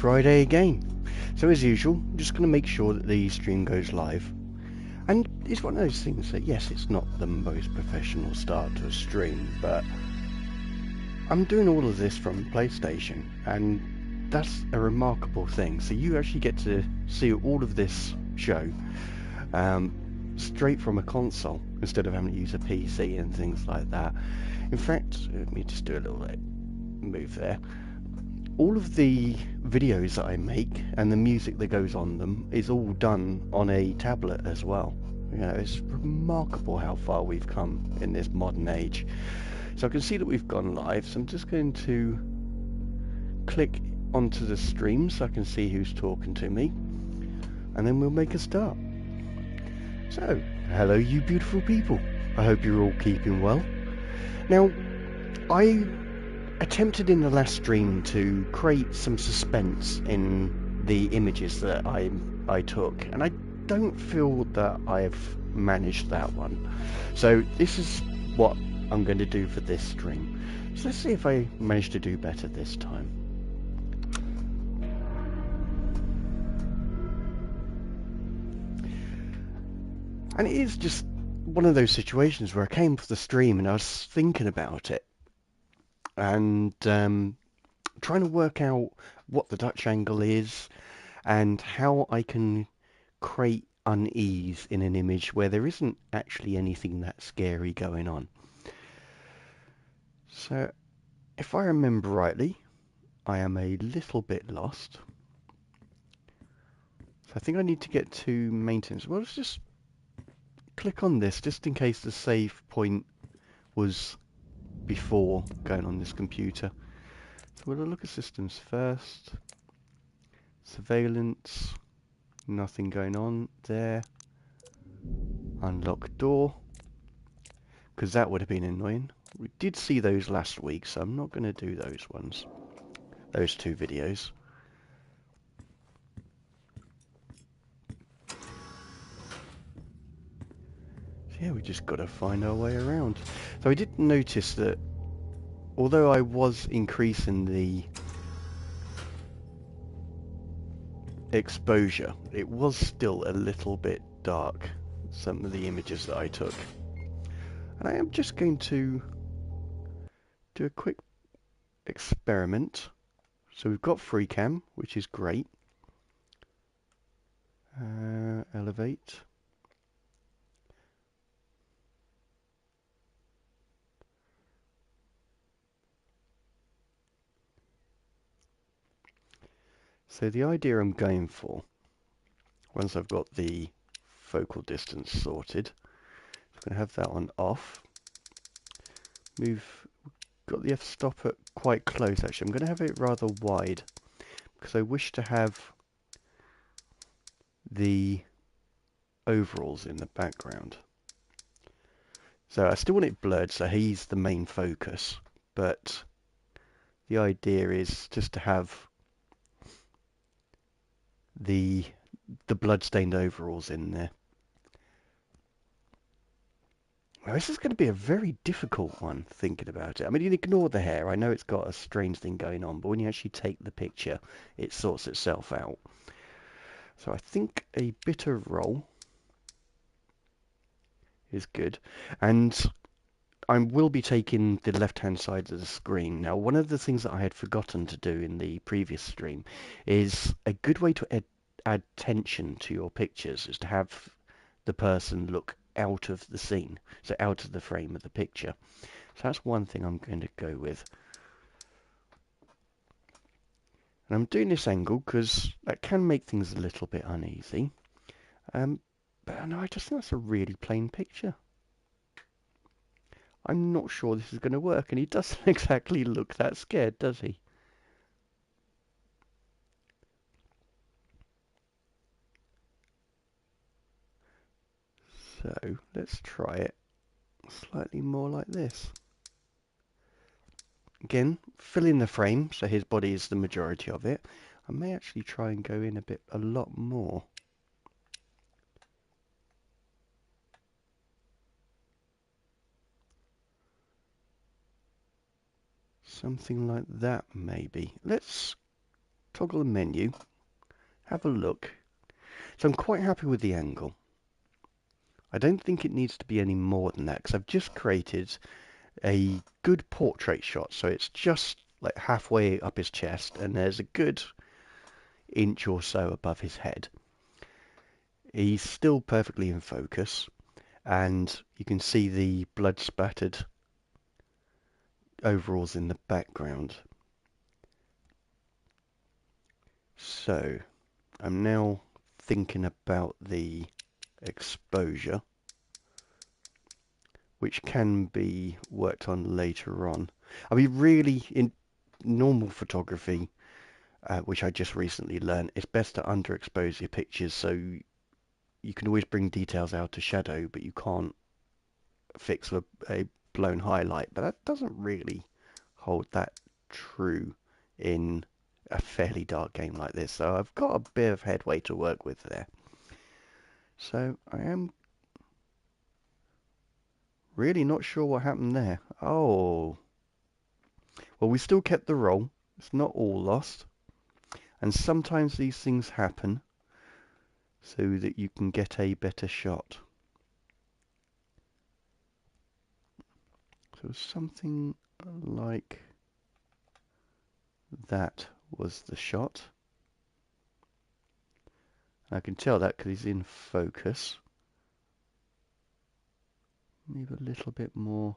Friday again. So as usual, I'm just going to make sure that the stream goes live. And it's one of those things that, yes, it's not the most professional start to a stream, but I'm doing all of this from PlayStation, and that's a remarkable thing. So you actually get to see all of this show straight from a console, instead of having to use a PC and things like that. In fact, let me just do a little move there. All of the videos that I make and the music that goes on them is all done on a tablet as well. You know, it's remarkable how far we've come in this modern age. So I can see that we've gone live, so I'm just going to click onto the stream so I can see who's talking to me, and then we'll make a start. So, hello you beautiful people. I hope you're all keeping well. Now, I attempted in the last stream to create some suspense in the images that I took, and I don't feel that I've managed that one. So this is what I'm going to do for this stream. So let's see if I manage to do better this time. And it is just one of those situations where I came for the stream and I was thinking about it and trying to work out what the Dutch angle is and how I can create unease in an image where there isn't actually anything that scary going on. So if I remember rightly, I am a little bit lost. So I think I need to get to maintenance. Well, let's just click on this just in case the save point was before going on this computer. So we'll look at systems first. Surveillance, nothing going on there. Unlock door, because that would have been annoying. We did see those last week, so I'm not going to do those ones. Those two videos. So yeah, we just got to find our way around. So I did notice that although I was increasing the exposure, it was still a little bit dark, some of the images that I took. And I am just going to do a quick experiment. So we've got free cam, which is great. Elevate. So the idea I'm going for, once I've got the focal distance sorted, I'm going to have that on off. Got the f-stop at quite close actually. I'm going to have it rather wide because I wish to have the overalls in the background. So I still want it blurred, so he's the main focus, but the idea is just to have the blood-stained overalls in there. Well, this is going to be a very difficult one, thinking about it. I mean, you ignore the hair. I know it's got a strange thing going on, but when you actually take the picture, it sorts itself out. So I think a bitter roll is good. And I will be taking the left-hand side of the screen. Now, one of the things that I had forgotten to do in the previous stream is a good way to add tension to your pictures is to have the person look out of the scene, so out of the frame of the picture. So that's one thing I'm going to go with. And I'm doing this angle because that can make things a little bit uneasy. But no, I just think that's a really plain picture. I'm not sure this is going to work, and he doesn't exactly look that scared, does he? So let's try it slightly more like this. Again, fill in the frame so his body is the majority of it. I may actually try and go in a lot more. Something like that maybe. Let's toggle the menu, have a look. So I'm quite happy with the angle. I don't think it needs to be any more than that because I've just created a good portrait shot. So it's just like halfway up his chest and there's a good inch or so above his head. He's still perfectly in focus and you can see the blood spattered overalls in the background. So I'm now thinking about the exposure, which can be worked on later on. I mean, really, in normal photography, which I just recently learned, it's best to underexpose your pictures so you can always bring details out to shadow, but you can't fix a blown highlight. But that doesn't really hold that true in a fairly dark game like this. So I've got a bit of headway to work with there. So I am really not sure what happened there. Oh, well, we still kept the roll. It's not all lost. And sometimes these things happen so that you can get a better shot. So something like that was the shot. I can tell that because he's in focus. Maybe a little bit more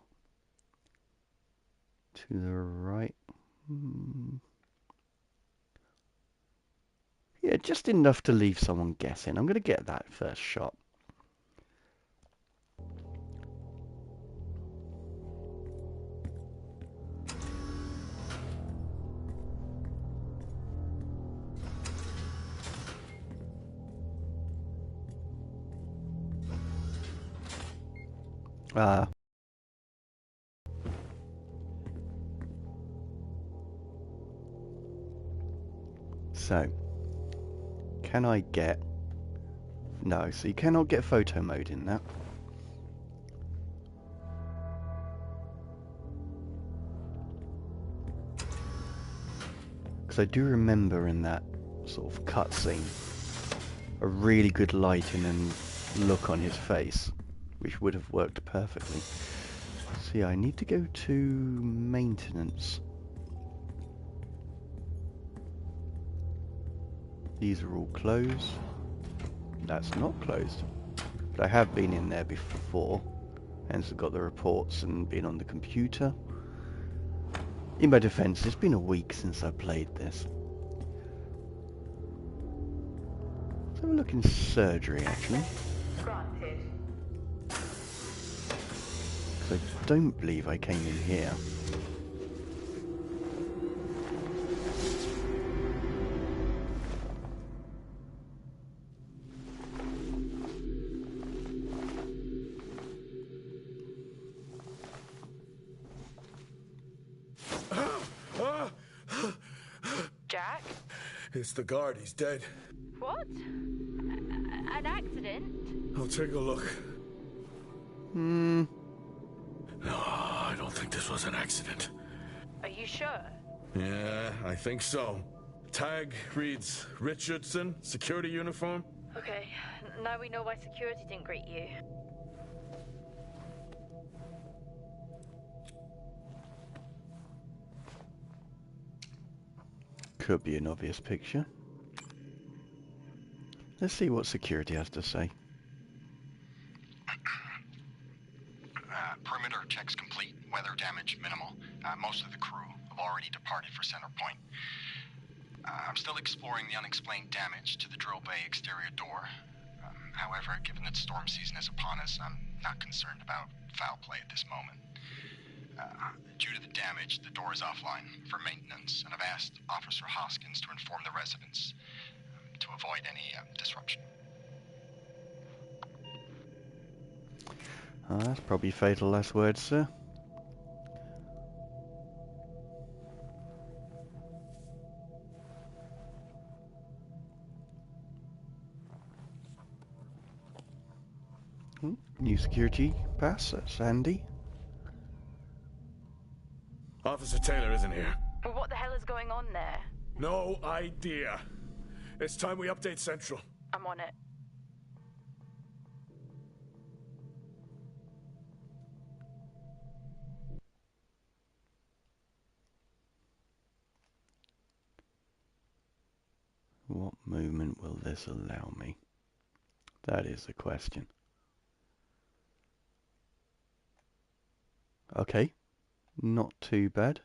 to the right. Yeah, just enough to leave someone guessing. I'm going to get that first shot. So, can I get... No, so you cannot get photo mode in that. Because I do remember in that sort of cutscene a really good lighting and look on his face, which would have worked perfectly. So yeah, I need to go to maintenance. These are all closed. That's not closed. But I have been in there before, hence I've got the reports and been on the computer. In my defense, it's been a week since I played this. Let's have a look in surgery, actually. Granted. Because I don't believe I came in here. Jack? It's the guard. He's dead. What? An accident? I'll take a look. Hmm. No, I don't think this was an accident. Are you sure? Yeah, I think so. Tag reads Richardson, security uniform. Okay, now we know why security didn't greet you. Could be an obvious picture. Let's see what security has to say. Perimeter checks complete. Weather damage minimal. Most of the crew have already departed for Center Point. I'm still exploring the unexplained damage to the drill bay exterior door. However, given that storm season is upon us, I'm not concerned about foul play at this moment. Due to the damage, the door is offline for maintenance, and I've asked Officer Hoskins to inform the residents to avoid any disruption. That's probably fatal last words, sir. New security pass, that's handy. Officer Taylor isn't here. Well, what the hell is going on there? No idea. It's time we update Central. I'm on it. What movement will this allow me? That is the question. Okay, not too bad.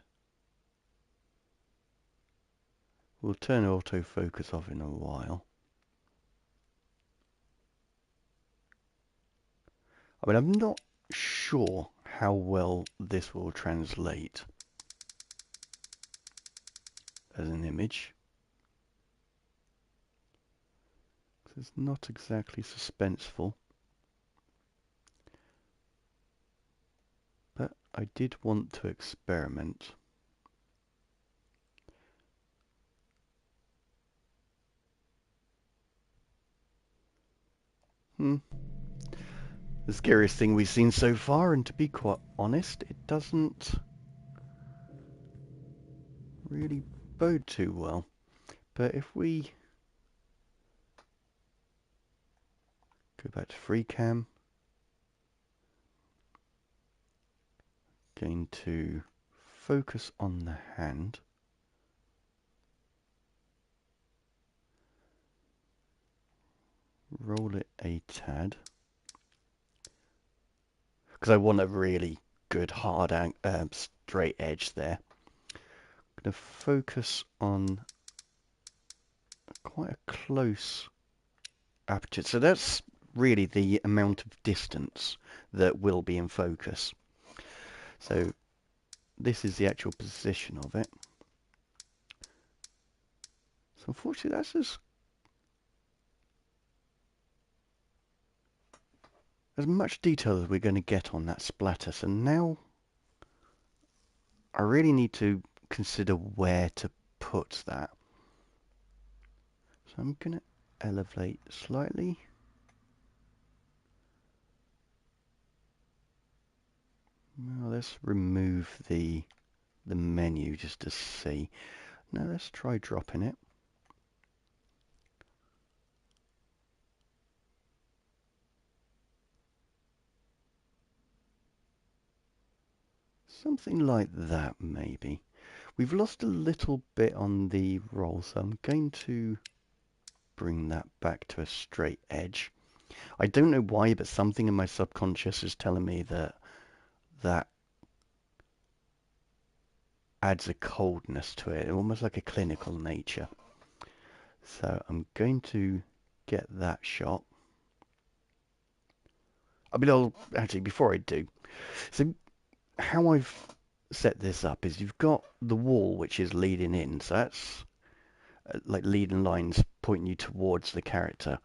We'll turn autofocus off in a while. I mean, I'm not sure how well this will translate as an image. It's not exactly suspenseful. But I did want to experiment. The scariest thing we've seen so far, and to be quite honest, it doesn't really bode too well. But if we go back to free cam, going to focus on the hand. Roll it a tad. Because I want a really good hard straight edge there. I'm going to focus on quite a close aperture. So that's really the amount of distance that will be in focus. So this is the actual position of it. So unfortunately that's as much detail as we're going to get on that splatter. So now I really need to consider where to put that. So I'm going to elevate slightly. Now let's remove the menu just to see. Now let's try dropping it. Something like that maybe. We've lost a little bit on the roll, so I'm going to bring that back to a straight edge. I don't know why, but something in my subconscious is telling me that that adds a coldness to it, almost like a clinical nature. So I'm going to get that shot. I mean, actually, before I do, so how I've set this up is you've got the wall which is leading in, so that's like leading lines pointing you towards the character.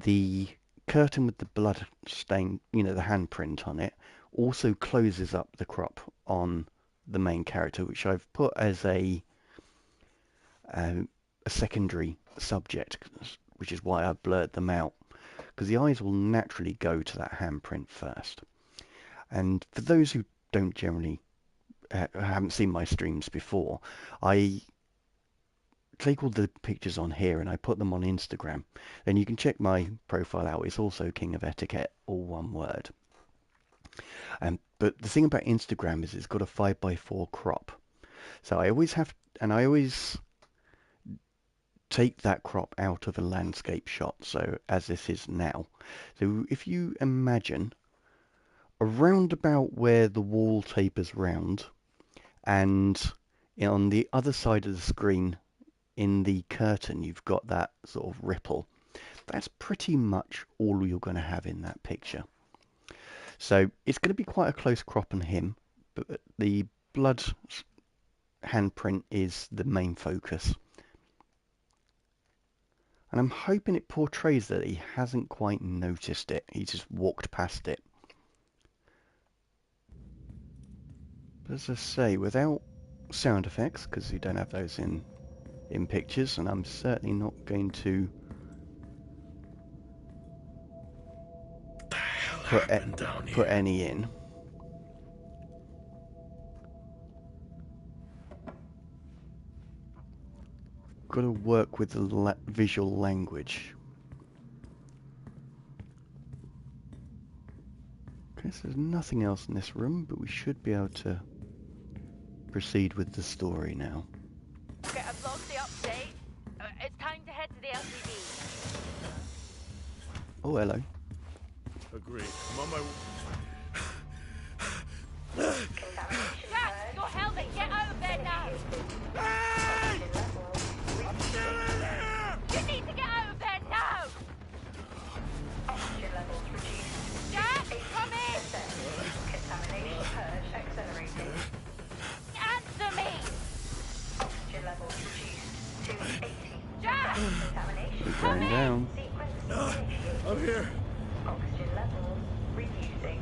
The curtain with the blood stain, you know, the handprint on it, also closes up the crop on the main character, which I've put as a secondary subject, which is why I've blurred them out, because the eyes will naturally go to that handprint first. And for those who don't generally haven't seen my streams before, I take all the pictures on here and I put them on Instagram. And you can check my profile out. It's also King of Etiquette, all one word. But the thing about Instagram is it's got a 5x4 crop. So I always take that crop out of a landscape shot, so as this is now. So if you imagine around about where the wall tapers round, and on the other side of the screen in the curtain you've got that sort of ripple, that's pretty much all you're going to have in that picture. So it's going to be quite a close crop on him, but the blood handprint is the main focus. And I'm hoping it portrays that he hasn't quite noticed it. He just walked past it. But as I say, without sound effects, because you don't have those in pictures, and I'm certainly not going to put any in. got to work with the visual language. Okay, so there's nothing else in this room, but we should be able to proceed with the story now. Okay, I've logged the update. It's time to head to the LCD. Oh, hello. Agreed. I'm on my... Jack, your helmet, get out of there now! Hey! I'm still in here! You need to get out of there now! Oxygen levels reduced. Jack, come in! Contamination purge accelerating. Answer me! Oxygen levels reduced to 80. Jack! Contamination We're going down. sequence initiated. I'm here. Oxygen levels reducing.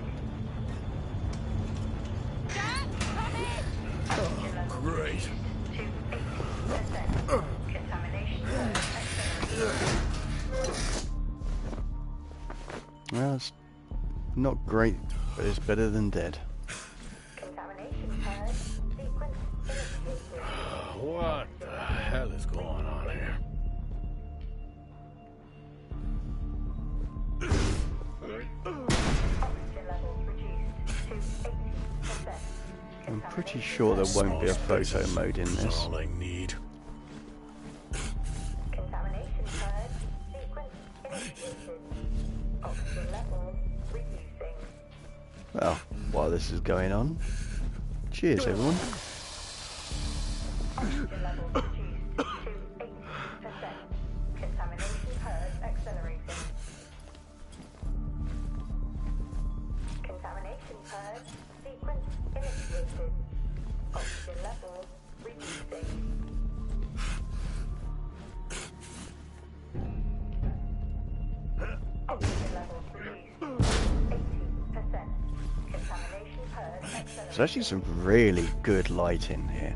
Jack, come in! Oxygen levels Great. to 80%. Contamination purge accelerating. Well, it's not great, but it's better than dead. Contamination purge sequence initiated. What the hell is going on here? Oxygen levels reduced to 80%. I'm pretty sure there won't be a photo mode in That's this. all I need. Contamination purge sequence initiated. Oxygen levels reducing. Well, while this is going on, cheers everyone. Oxygen levels reduced to 80%. Contamination purge accelerating. Contamination purge sequence initiated. Oxygen levels reducing. Oxygen levels reduced to 80%. Contamination purge accelerating. There's actually some really good lighting here.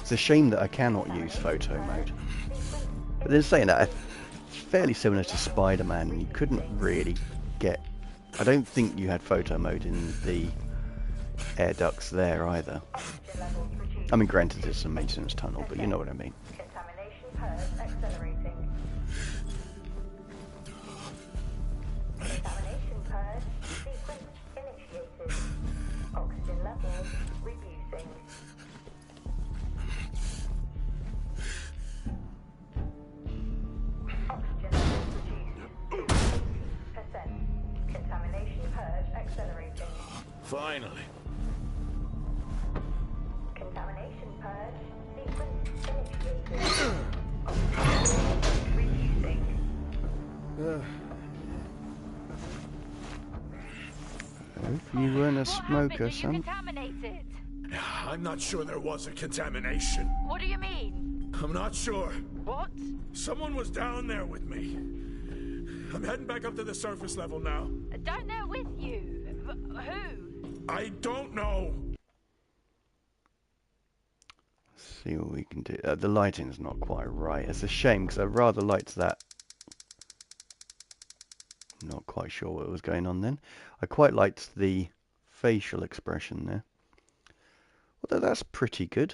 It's a shame that I cannot use photo mode. But then saying that, it's fairly similar to Spider-Man. You couldn't really get... I don't think you had photo mode in the air ducts there either. Oxygen levels reduced. I mean, granted it's a maintenance tunnel, but you know what I mean. Contamination purge accelerating. Contamination purge sequence initiated. Oxygen levels reducing. Oxygen levels reduced to 80%. Contamination purge accelerating. Finally. Contamination purge sequence initiated. Oxygen levels reducing. Hope you weren't a What smoker, happened? Are you son. contaminated? I'm not sure there was a contamination. What do you mean? I'm not sure. What? Someone was down there with me. I'm heading back up to the surface level now. Down there with you? Who? I don't know. See what we can do. The lighting's not quite right. It's a shame because I rather liked that. Not quite sure what was going on then. I quite liked the facial expression there. Although that's pretty good.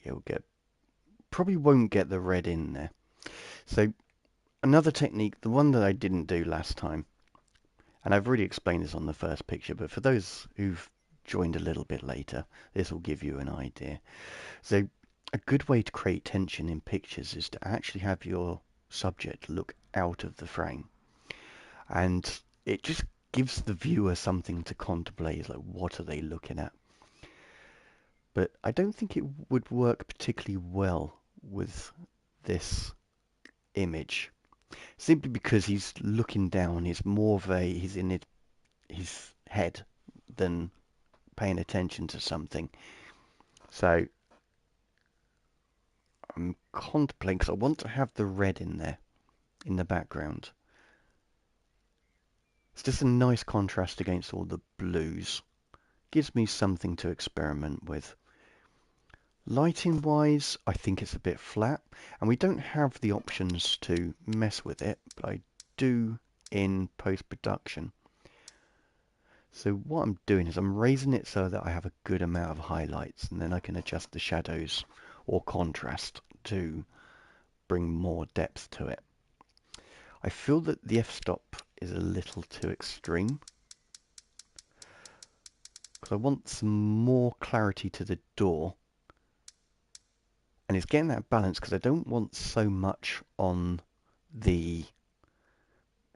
Yeah, we'll get... Probably won't get the red in there. So, another technique, the one that I didn't do last time, and I've already explained this on the first picture, but for those who've joined a little bit later, this will give you an idea. So, a good way to create tension in pictures is to actually have your subject look out of the frame. And it just gives the viewer something to contemplate. It's like, what are they looking at? But I don't think it would work particularly well with this image. Simply because he's looking down, he's more of a, he's in his head than paying attention to something. So I'm contemplating, because I want to have the red in there, in the background. It's just a nice contrast against all the blues. Gives me something to experiment with. Lighting wise, I think it's a bit flat, and we don't have the options to mess with it, but I do in post-production. So what I'm doing is I'm raising it so that I have a good amount of highlights, and then I can adjust the shadows or contrast to bring more depth to it. I feel that the f-stop is a little too extreme, because I want some more clarity to the door, and it's getting that balance because I don't want so much on the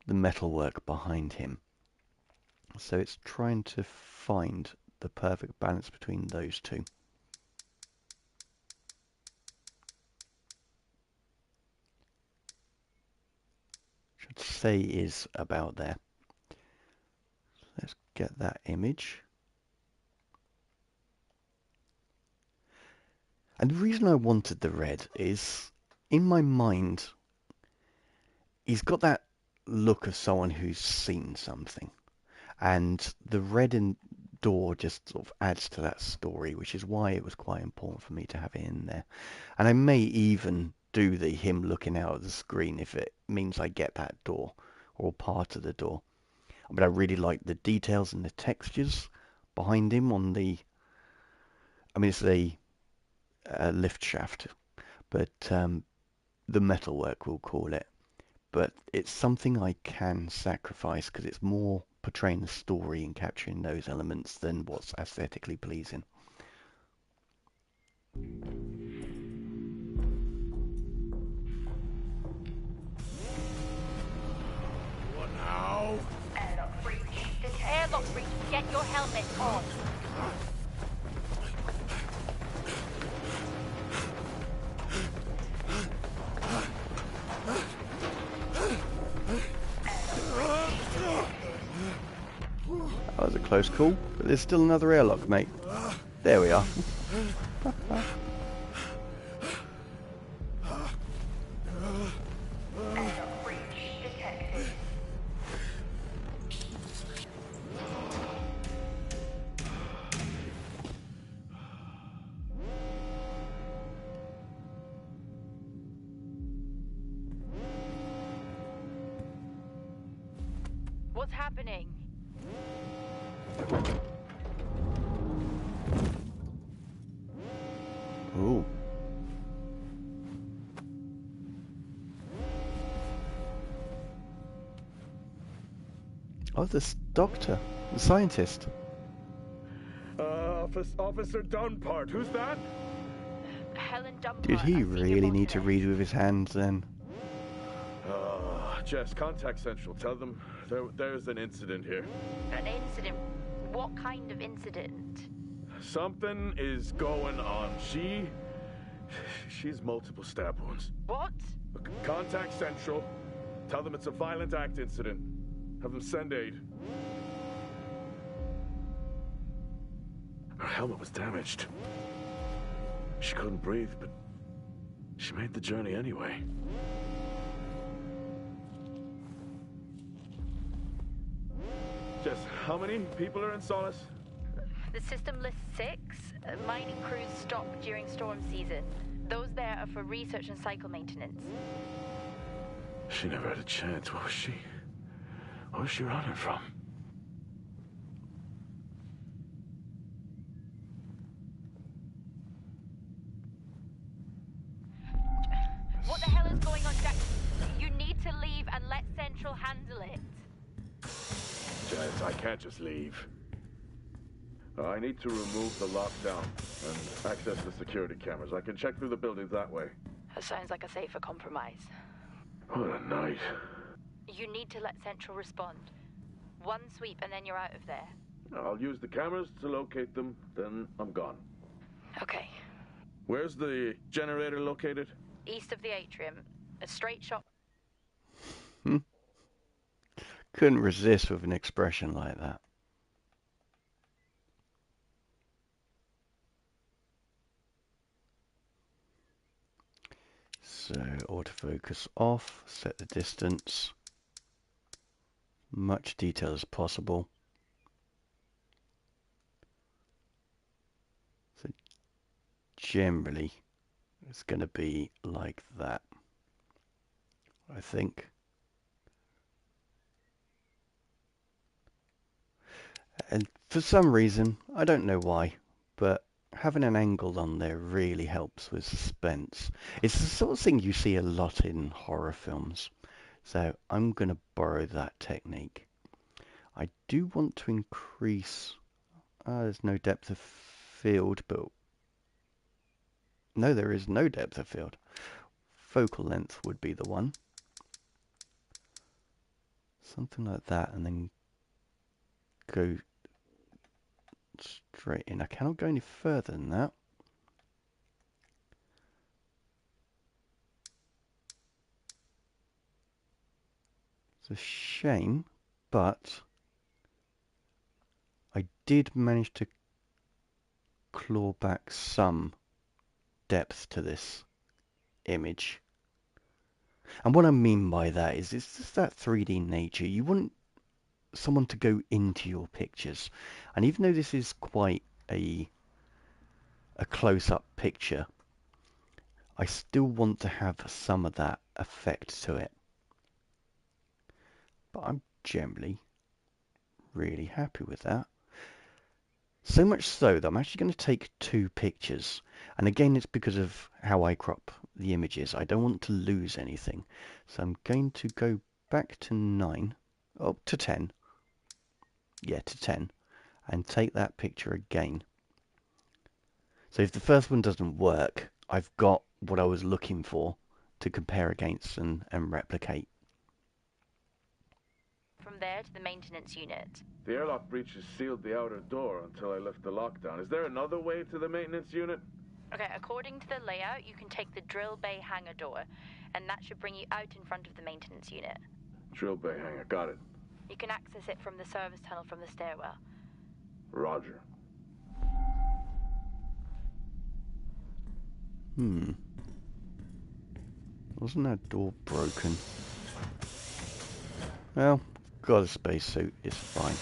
metalwork behind him. So it's trying to find the perfect balance between those two. Should say is about there. Let's get that image. And the reason I wanted the red is, in my mind, he's got that look of someone who's seen something. And the red in door just sort of adds to that story, which is why it was quite important for me to have it in there. And I may even do the him looking out at the screen if it means I get that door or part of the door. But I really like the details and the textures behind him on the, I mean, it's a lift shaft, but the metalwork we'll call it. But it's something I can sacrifice because it's more portraying the story and capturing those elements than what's aesthetically pleasing. What now? Airlock breach detected. Airlock breach. Get your helmet on. That was a close call, but there's still another airlock, mate. There we are. Airlock breach detected. What's happening? Ooh. Oh, this doctor, the scientist. Officer Dunpart, who's that? Helen Dunbar. Did he a senior really need to botanist. read with his hands then? Jess, contact Central. Tell them there's an incident here. An incident? What kind of incident? Something is going on. She's multiple stab wounds. What? Contact Central. Tell them it's a violent act incident. Have them send aid. Her helmet was damaged. She couldn't breathe, but she made the journey anyway. Jess, how many people are in Solis? The system lists 6. Mining crews stop during storm season. Those there are for research and cycle maintenance. She never had a chance. What was she running from? What the hell is going on, Jack? You need to leave and let Central handle it. Jess, I can't just leave. I need to remove the lockdown and access the security cameras. I can check through the buildings that way. That sounds like a safer compromise. What a night. You need to let Central respond. One sweep and then you're out of there. I'll use the cameras to locate them, then I'm gone. Okay. Where's the generator located? East of the atrium. A straight shot. Couldn't resist with an expression like that. So autofocus off, set the distance, much detail as possible. So generally it's going to be like that, I think. And for some reason, I don't know why, but having an angle on there really helps with suspense. It's the sort of thing you see a lot in horror films. So I'm going to borrow that technique. I do want to increase... there's no depth of field, but... No, there is no depth of field. Focal length would be the one. Something like that, and then go straight in. I cannot go any further than that. It's a shame, but I did manage to claw back some depth to this image. And what I mean by that is it's just that 3D nature. You want someone to go into your pictures. And even though this is quite a close-up picture, I still want to have some of that effect to it. But I'm generally really happy with that. So much so that I'm actually going to take 2 pictures. And again, it's because of how I crop the images. I don't want to lose anything. So I'm going to go back to 9, oh, to 10. Yeah, to 10. And take that picture again. So if the first one doesn't work, I've got what I was looking for to compare against and replicate. From there to the maintenance unit. The airlock breaches sealed the outer door until I lift the lockdown. Is there another way to the maintenance unit? Okay, according to the layout, you can take the drill bay hangar door, and that should bring you out in front of the maintenance unit. Drill bay hangar, got it. You can access it from the service tunnel from the stairwell. Roger. Wasn't that door broken? Well, got a spacesuit, it's fine.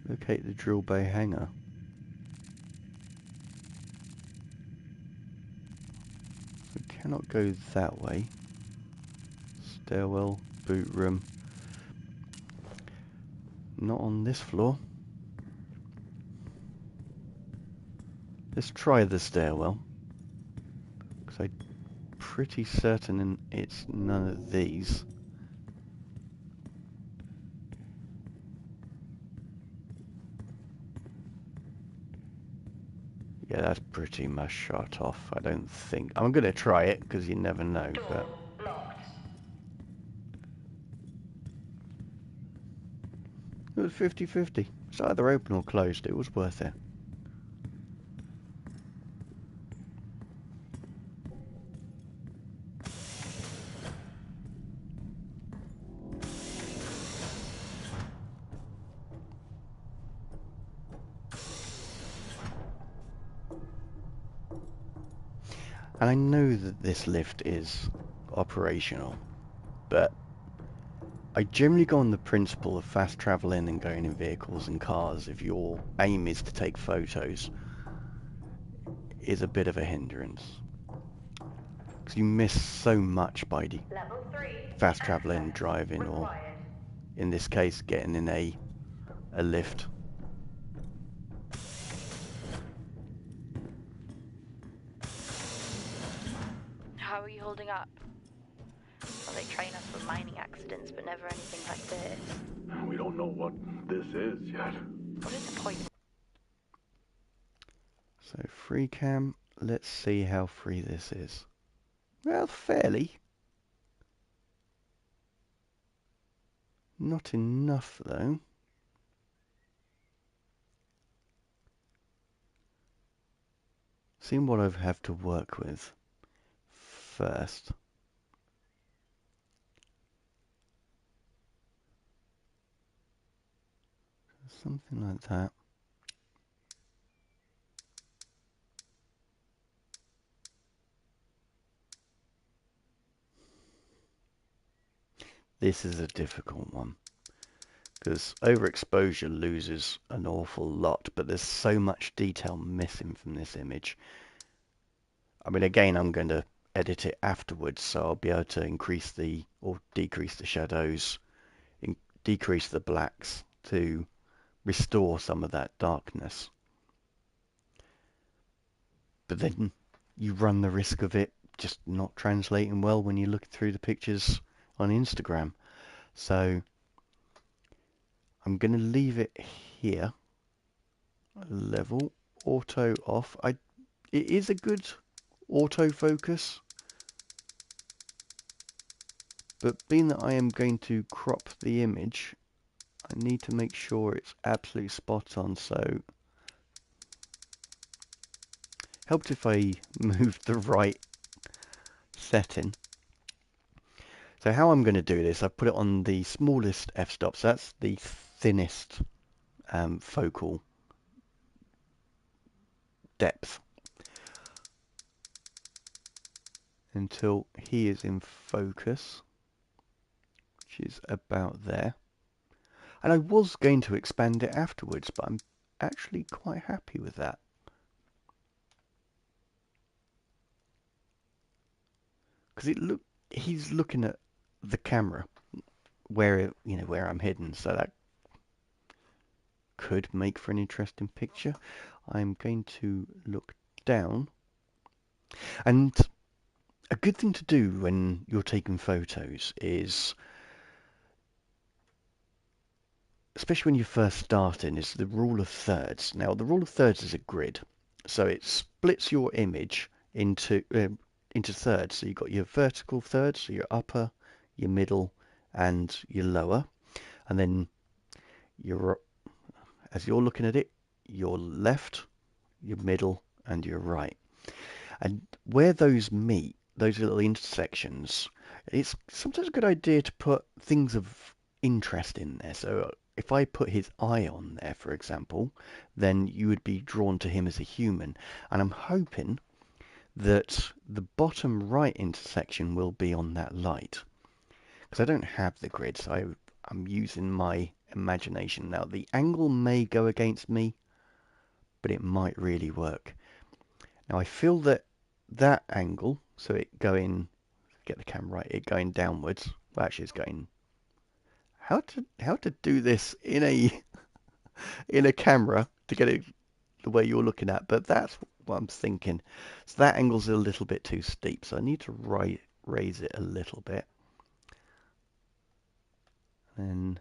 Locate the drill bay hangar. We cannot go that way. Stairwell, boot room. Not on this floor. Let's try the stairwell. Because I'm pretty certain it's none of these. Yeah, that's pretty much shut off, I don't think. I'm going to try it, because you never know, but... It was 50-50. It's either open or closed. It was worth it. And I know that this lift is operational, but I generally go on the principle of fast travelling and going in vehicles and cars if your aim is to take photos is a bit of a hindrance. Because you miss so much by fast travelling, driving, or in this case getting in a lift. How are you holding up? Well, they train us for mining accidents, but never anything like this. We don't know what this is yet. What is the point? So free cam, let's see how free this is. Well, fairly. Not enough though. Seeing what I have to work with first. Something like that. This is a difficult one, because overexposure loses an awful lot, but there's so much detail missing from this image I mean, again, I'm going to edit it afterwards, so I'll be able to increase the or decrease the shadows, decrease the blacks to restore some of that darkness. But then you run the risk of it just not translating well when you look through the pictures on Instagram. So I'm going to leave it here. Level, auto off. It is a good autofocus, but being that I am going to crop the image, I need to make sure it's absolutely spot on. So helped if I moved the right setting. So how I'm going to do this, I've put it on the smallest f-stop, so that's the thinnest focal depth, until he is in focus, which is about there. And I was going to expand it afterwards, but I'm actually quite happy with that. Because he's looking at the camera where I'm hidden, so that could make for an interesting picture. I'm going to look down, and a good thing to do when you're taking photos is, especially when you're first starting, is the rule of thirds. Now, the rule of thirds is a grid, so it splits your image into thirds. So you've got your vertical thirds, so your upper, your middle, and your lower, and then as you're looking at it, your left, your middle, and your right. And where those meet, those little intersections, it's sometimes a good idea to put things of interest in there. So if I put his eye on there, for example, then you would be drawn to him as a human. And I'm hoping that the bottom right intersection will be on that light. Because I don't have the grid, so I'm using my imagination. Now, the angle may go against me, but it might really work. Now, I feel that angle, so it going, get the camera right, it going downwards. Well, actually, it's going. How to do this in a camera to get it the way you're looking at? But that's what I'm thinking. So that angle's a little bit too steep, so I need to raise it a little bit. And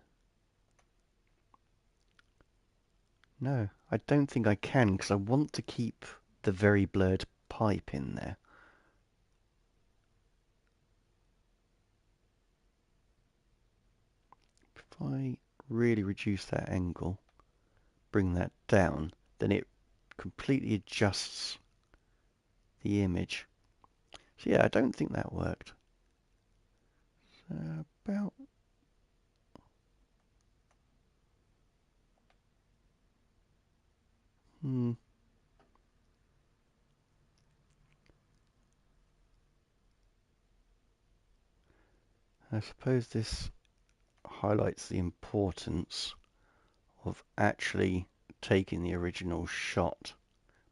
no, I don't think I can, because I want to keep the very blurred pipe in there. If I really reduce that angle, bring that down, then it completely adjusts the image. So yeah, I don't think that worked. So about I suppose this highlights the importance of actually taking the original shot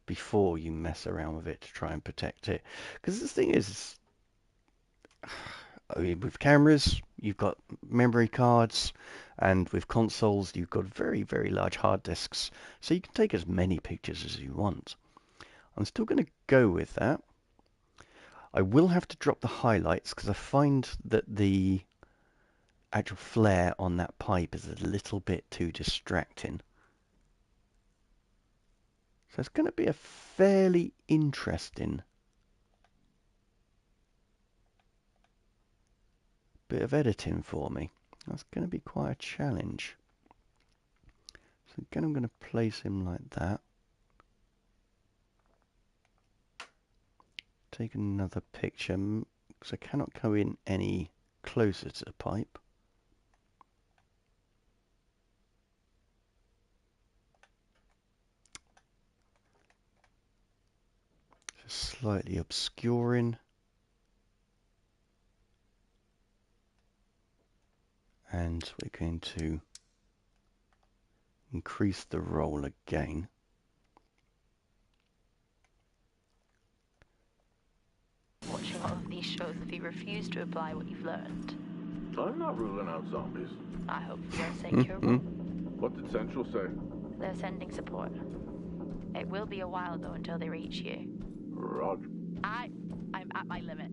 before you mess around with it to try and protect it. Because the thing is, I mean, with cameras, you've got memory cards, and with consoles, you've got very, very large hard disks, so you can take as many pictures as you want. I'm still going to go with that. I will have to drop the highlights because I find that the actual flare on that pipe is a little bit too distracting. So it's going to be a fairly interesting bit of editing for me. That's going to be quite a challenge. So again, I'm going to place him like that. Take another picture, because I cannot go in any closer to the pipe. Just slightly obscuring. And we're going to increase the roll again. these shows if you refuse to apply what you've learned. I'm not ruling out zombies. I hope for your sake you're wrong. What did Central say? They're sending support. It will be a while, though, until they reach you. Roger. I'm at my limit.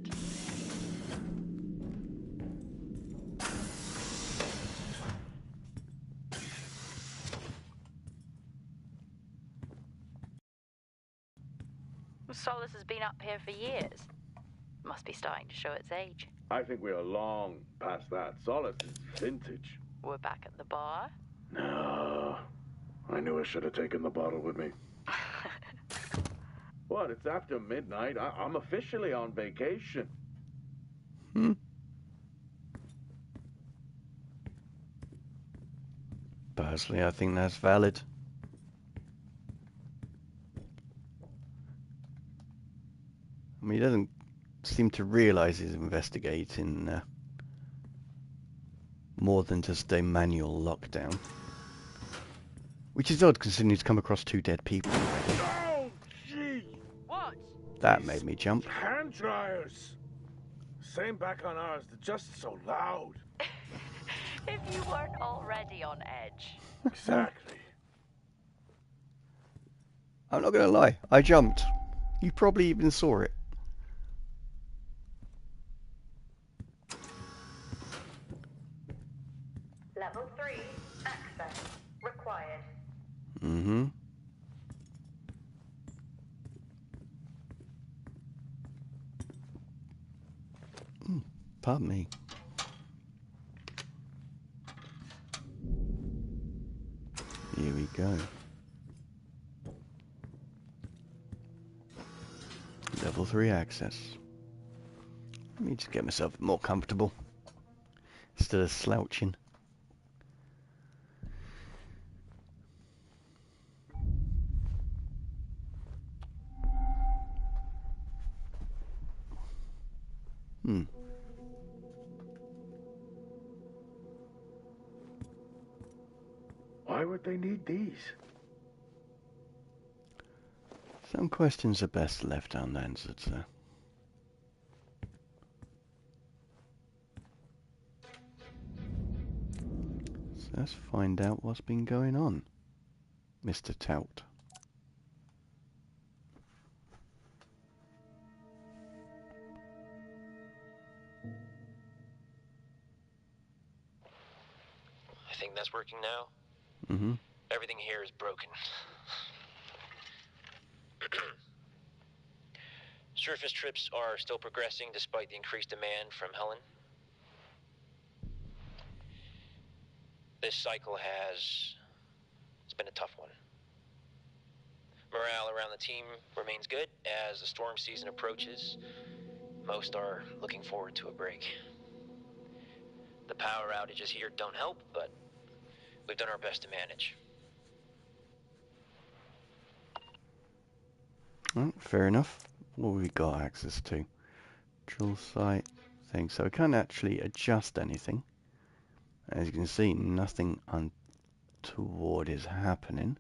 Solis has been up here for years. Must be starting to show its age. I think we are long past that. Solis is vintage. We're back at the bar. No. I knew I should have taken the bottle with me. What? It's after midnight. I'm officially on vacation. Personally, I think that's valid. I mean, he doesn't seem to realise he's investigating more than just a manual lockdown. Which is odd, considering he's come across 2 dead people already. Oh, gee! What? That made me jump. Hand dryers! Same back on ours, they're just so loud. If you weren't already on edge. Exactly. I'm not going to lie, I jumped. You probably even saw it. Level 3 access required. Mm-hmm. Pardon me. Here we go. Level 3 access. Let me just get myself more comfortable instead of slouching. Why would they need these? Some questions are best left unanswered, sir. So let's find out what's been going on, Mr. Tout. I think that's working now. Mm-hmm. Everything here is broken. Surface trips are still progressing despite the increased demand from Helen. This cycle it's been a tough one. Morale around the team remains good as the storm season approaches. Most are looking forward to a break. The power outages here don't help, but we've done our best to manage. Well, fair enough. What have we got access to? Drill site thing. So we can't actually adjust anything. As you can see, nothing untoward is happening.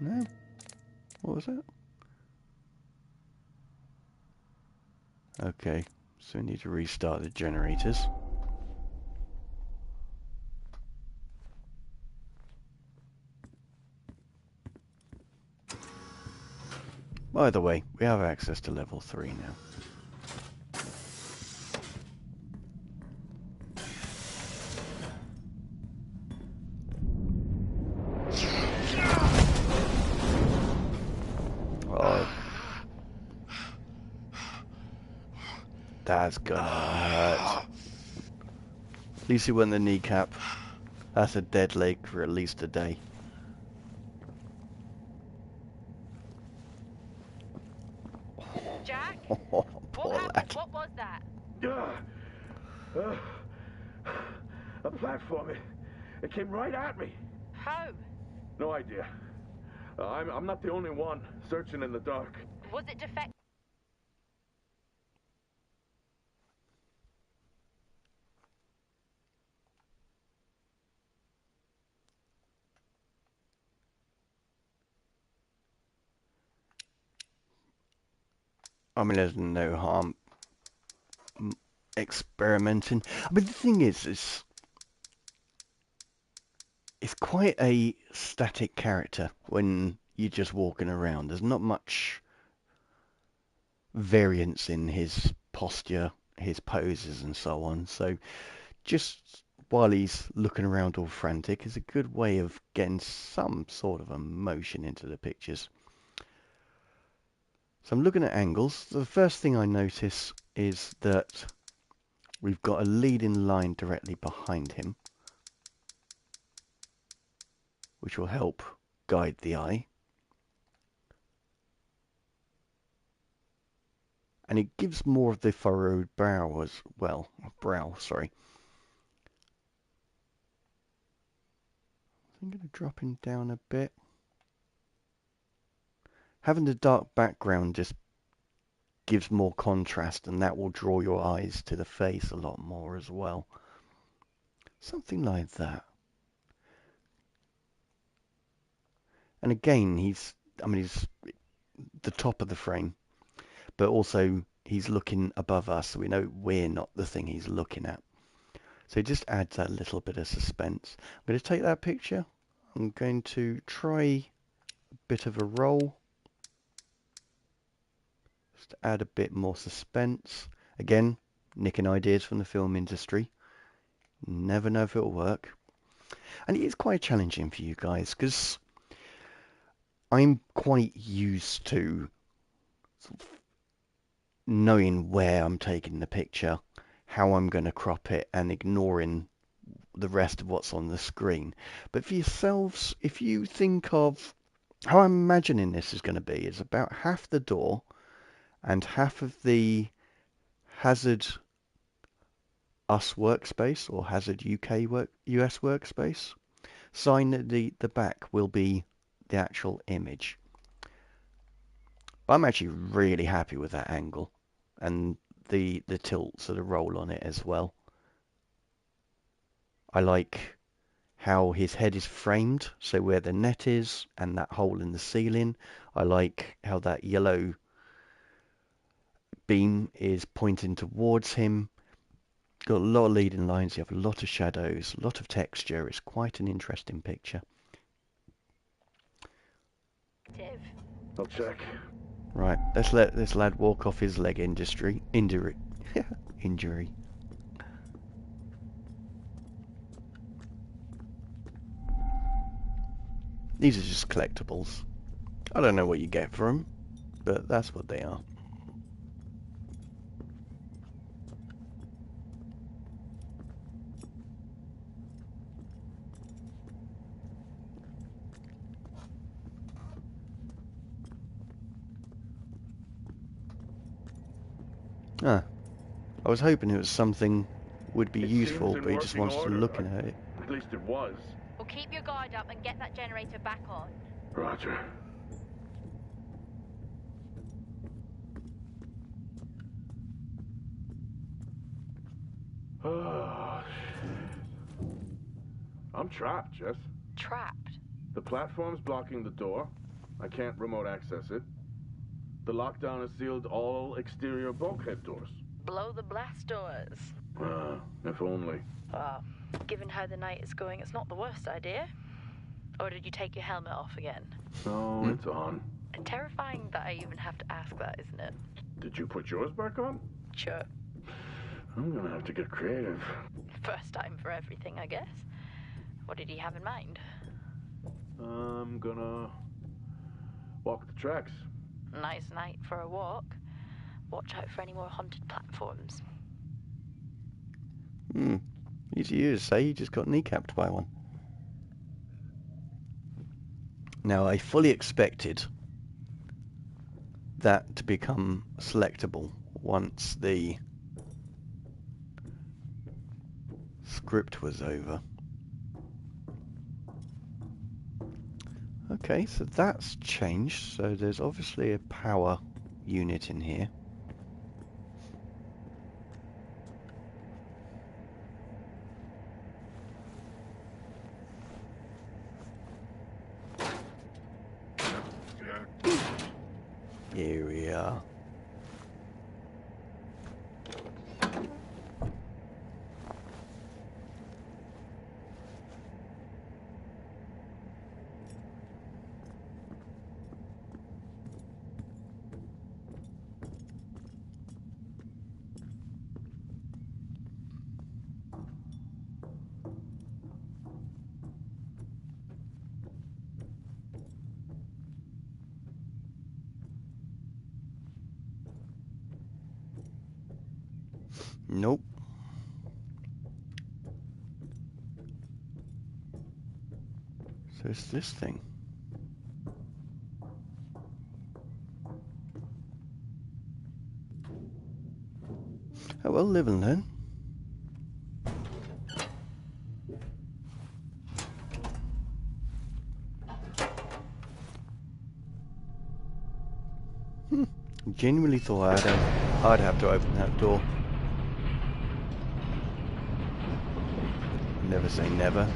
No? What was that? Okay, so we need to restart the generators. By the way, we have access to level 3 now. Oh, that's gonna hurt. At least it wasn't the kneecap. That's a dead leg for at least a day. Jack? Poor What happened? lad. What was that? A platform. It came right at me. How? No idea. I'm not the only one searching in the dark. Was it defective? I mean, there's no harm experimenting. But the thing is, it's quite a static character when you're just walking around. There's not much variance in his posture, his poses and so on. So just while he's looking around all frantic is a good way of getting some sort of emotion into the pictures. So I'm looking at angles. The first thing I notice is that we've got a leading line directly behind him, which will help guide the eye. And it gives more of the furrowed brow as well. Brow, sorry. I'm going to drop him down a bit. Having the dark background just gives more contrast, and that will draw your eyes to the face a lot more as well. Something like that. And again, he's the top of the frame, but also he's looking above us, so we know we're not the thing he's looking at. So it just adds that little bit of suspense. I'm going to take that picture. I'm going to try a bit of a roll. Just to add a bit more suspense. Again, nicking ideas from the film industry. Never know if it'll work. And it is quite challenging for you guys, because I'm quite used to sort of knowing where I'm taking the picture, how I'm going to crop it, and ignoring the rest of what's on the screen. But for yourselves, if you think of how I'm imagining this is going to be, is about half the door and half of the Hazard US workspace or Hazard US workspace. Sign that the back will be the actual image. But I'm actually really happy with that angle and the tilt, so the roll on it as well. I like how his head is framed, so where the net is and that hole in the ceiling. I like how that yellow beam is pointing towards him. Got a lot of leading lines, you have a lot of shadows, a lot of texture. It's quite an interesting picture. I'll check. Right, let's let this lad walk off his leg injury. Injury. These are just collectibles. I don't know what you get for them, but that's what they are. Ah, I was hoping it was something would be useful, but he just wants to look at it. At least it was. Well, keep your guard up and get that generator back on. Roger. Oh, I'm trapped, Jess. Trapped? The platform's blocking the door. I can't remote access it. The lockdown has sealed all exterior bulkhead doors. Blow the blast doors. If only. Well, given how the night is going, it's not the worst idea. Or did you take your helmet off again? No, it's on. Terrifying that I even have to ask that, isn't it? Did you put yours back on? Sure. I'm gonna have to get creative. First time for everything, I guess. What did he have in mind? I'm gonna walk the tracks. Nice night for a walk. Watch out for any more haunted platforms. Easy to say, you just got kneecapped by one. Now, I fully expected that to become selectable once the script was over. Okay, so that's changed. So there's obviously a power unit in here. Here we are. Nope. So it's this thing. Oh well, live and learn. Genuinely thought I'd have to open that door. Never say never.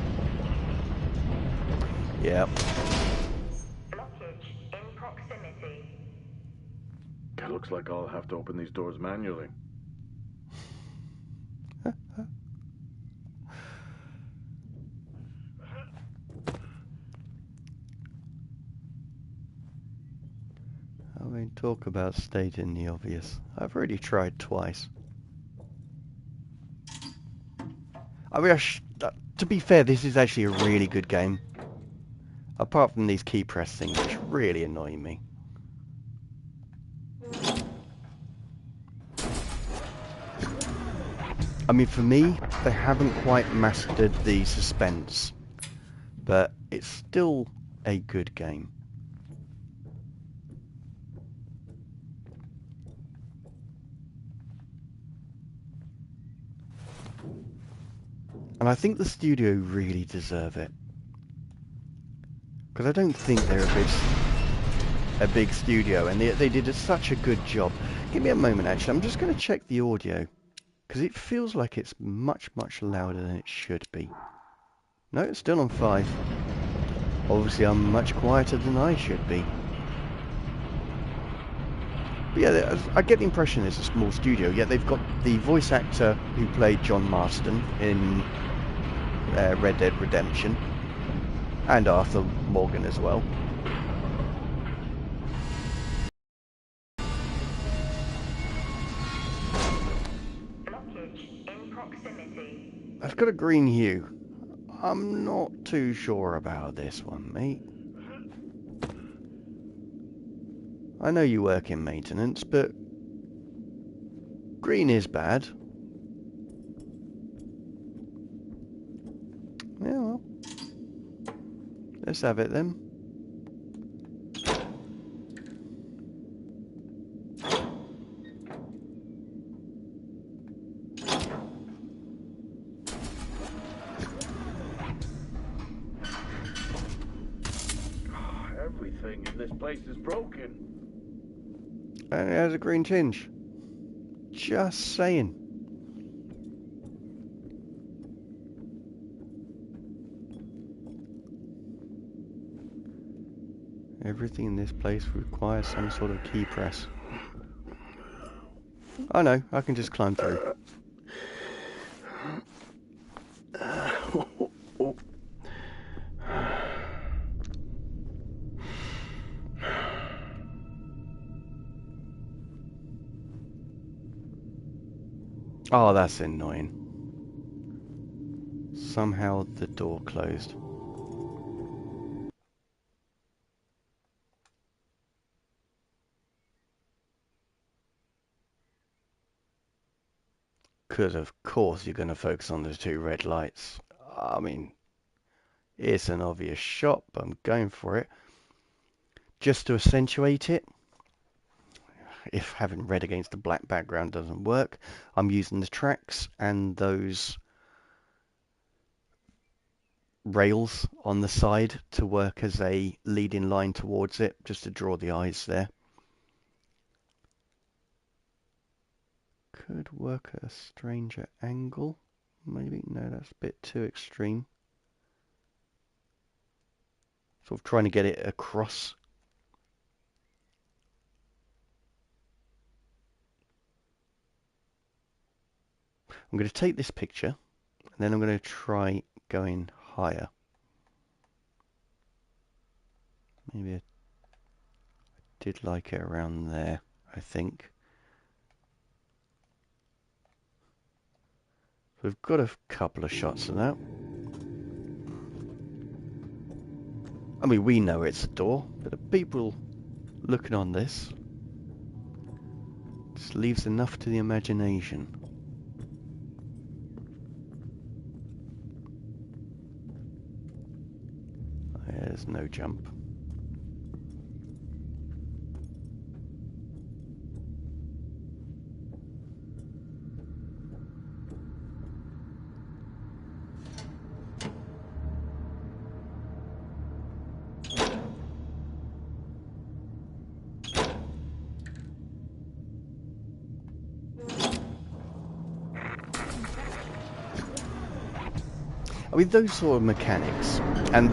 Yep. Blockage in proximity. It looks like I'll have to open these doors manually. I mean, talk about stating the obvious. I've already tried twice. I mean, to be fair, this is actually a really good game. Apart from these key press things, which really annoy me. I mean, for me, they haven't quite mastered the suspense. But it's still a good game. And I think the studio really deserve it. Because I don't think they're a big studio, and they did such a good job. Give me a moment, actually. I'm just going to check the audio. Because it feels like it's much, much louder than it should be. No, it's still on 5. Obviously, I'm much quieter than I should be. But yeah, I get the impression it's a small studio, yet they've got the voice actor who played John Marston in Red Dead Redemption, and Arthur Morgan as well. Blockage in proximity. It's got a green hue. I'm not too sure about this one, mate. I know you work in maintenance, but green is bad. Yeah, well, let's have it then. Everything in this place is broken. And it has a green tinge. Just saying. Everything in this place requires some sort of key press. I know, I can just climb through. Oh, that's annoying. Somehow the door closed. Because of course you're going to focus on the 2 red lights. I mean, it's an obvious shot, but I'm going for it. Just to accentuate it. If having red against the black background doesn't work, I'm using the tracks and those rails on the side to work as a leading line towards it, just to draw the eyes there. Could work at a stranger angle, maybe. No, that's a bit too extreme. Sort of trying to get it across. I'm going to take this picture, and then I'm going to try going higher. Maybe I did like it around there, I think. We've got a couple of shots of that. I mean, we know it's a door, but the people looking on this just leaves enough to the imagination. There's no jump. I mean, those sort of mechanics, and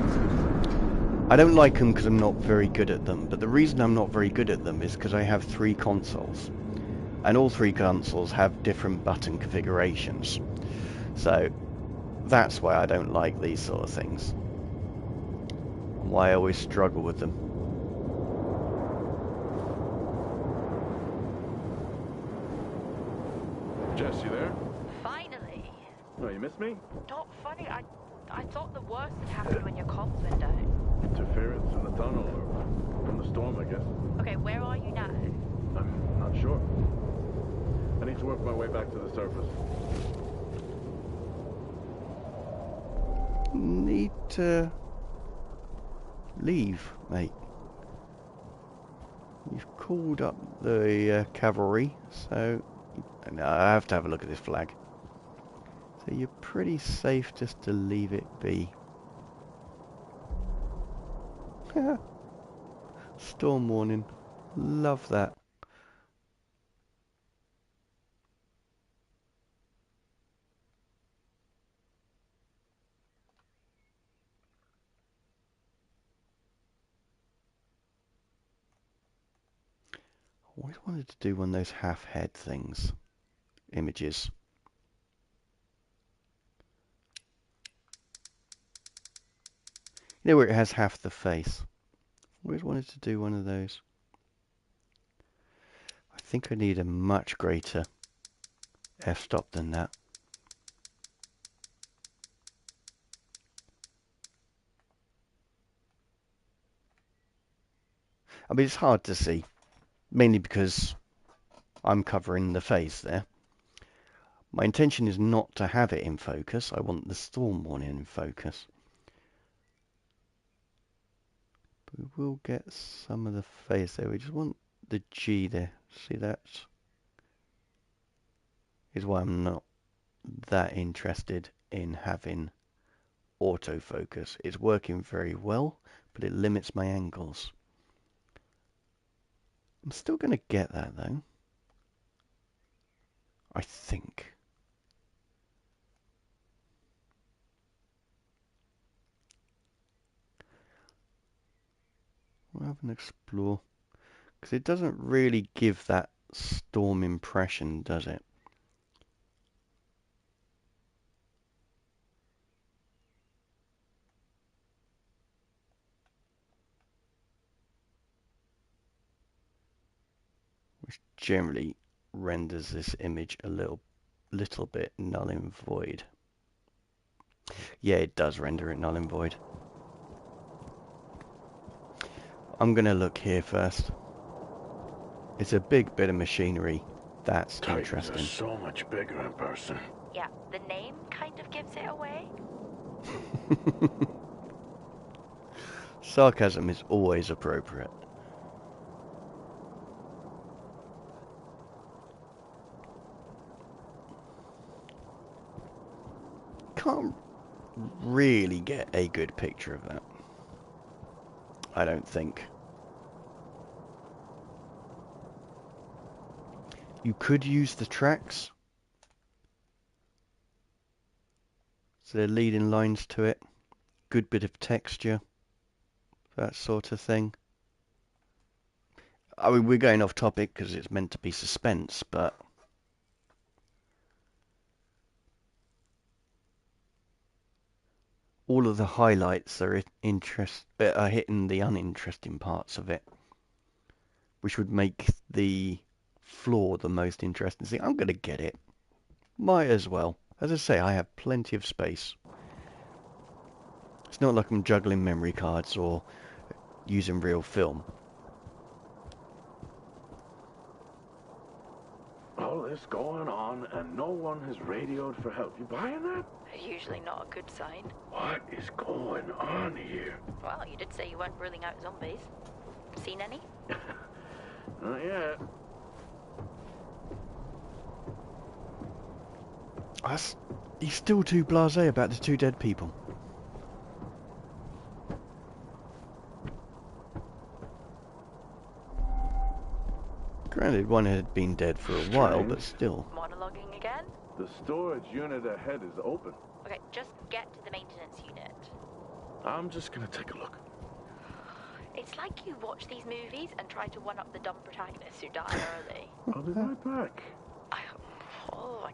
I don't like them because I'm not very good at them, but the reason I'm not very good at them is because I have 3 consoles, and all 3 consoles have different button configurations. So that's why I don't like these sort of things, and why I always struggle with them. Jess, you there? Finally. Oh, you missed me? Not funny. I thought the worst had happened when your comms went down. Interference in the tunnel, or from the storm, I guess. Okay, where are you now? I'm not sure. I need to work my way back to the surface. Need to leave, mate. You've called up the cavalry, so no, I have to have a look at this flag. So you're pretty safe just to leave it be. Storm warning. Love that. I always wanted to do one of those half-head things. Images. You know where it has half the face? Always wanted to do one of those. I think I need a much greater f-stop than that. I mean, it's hard to see, mainly because I'm covering the face there. My intention is not to have it in focus. I want the storm warning in focus. But we will get some of the face there. We just want the G there. See, that is why I'm not that interested in having autofocus. It's working very well, but it limits my angles. I'm still going to get that though. I think. We'll have an explore. Because it doesn't really give that storm impression, does it? Which generally renders this image a little bit null and void. Yeah, it does render it null and void. I'm going to look here first. It's a big bit of machinery. That's interesting. Titans are so much bigger in person. Yeah, the name kind of gives it away. Sarcasm is always appropriate. Can't really get a good picture of that. I don't think. You could use the tracks. So they're leading lines to it. Good bit of texture. That sort of thing. I mean, we're going off topic because it's meant to be suspense, but all of the highlights are hitting the uninteresting parts of it, which would make the floor the most interesting thing. I'm going to get it. Might as well. As I say, I have plenty of space. It's not like I'm juggling memory cards or using real film. All this going on and no one has radioed for help. You buying that? Usually not a good sign. What is going on here? Well, you did say you weren't ruling out zombies. Seen any? Not yet. He's still too blasé about the 2 dead people. Granted, one had been dead for a while, but still. Monologuing again? The storage unit ahead is open. Okay, just get to the maintenance unit. I'm just gonna take a look. It's like you watch these movies and try to one-up the dumb protagonists who die early. I'll be right back. I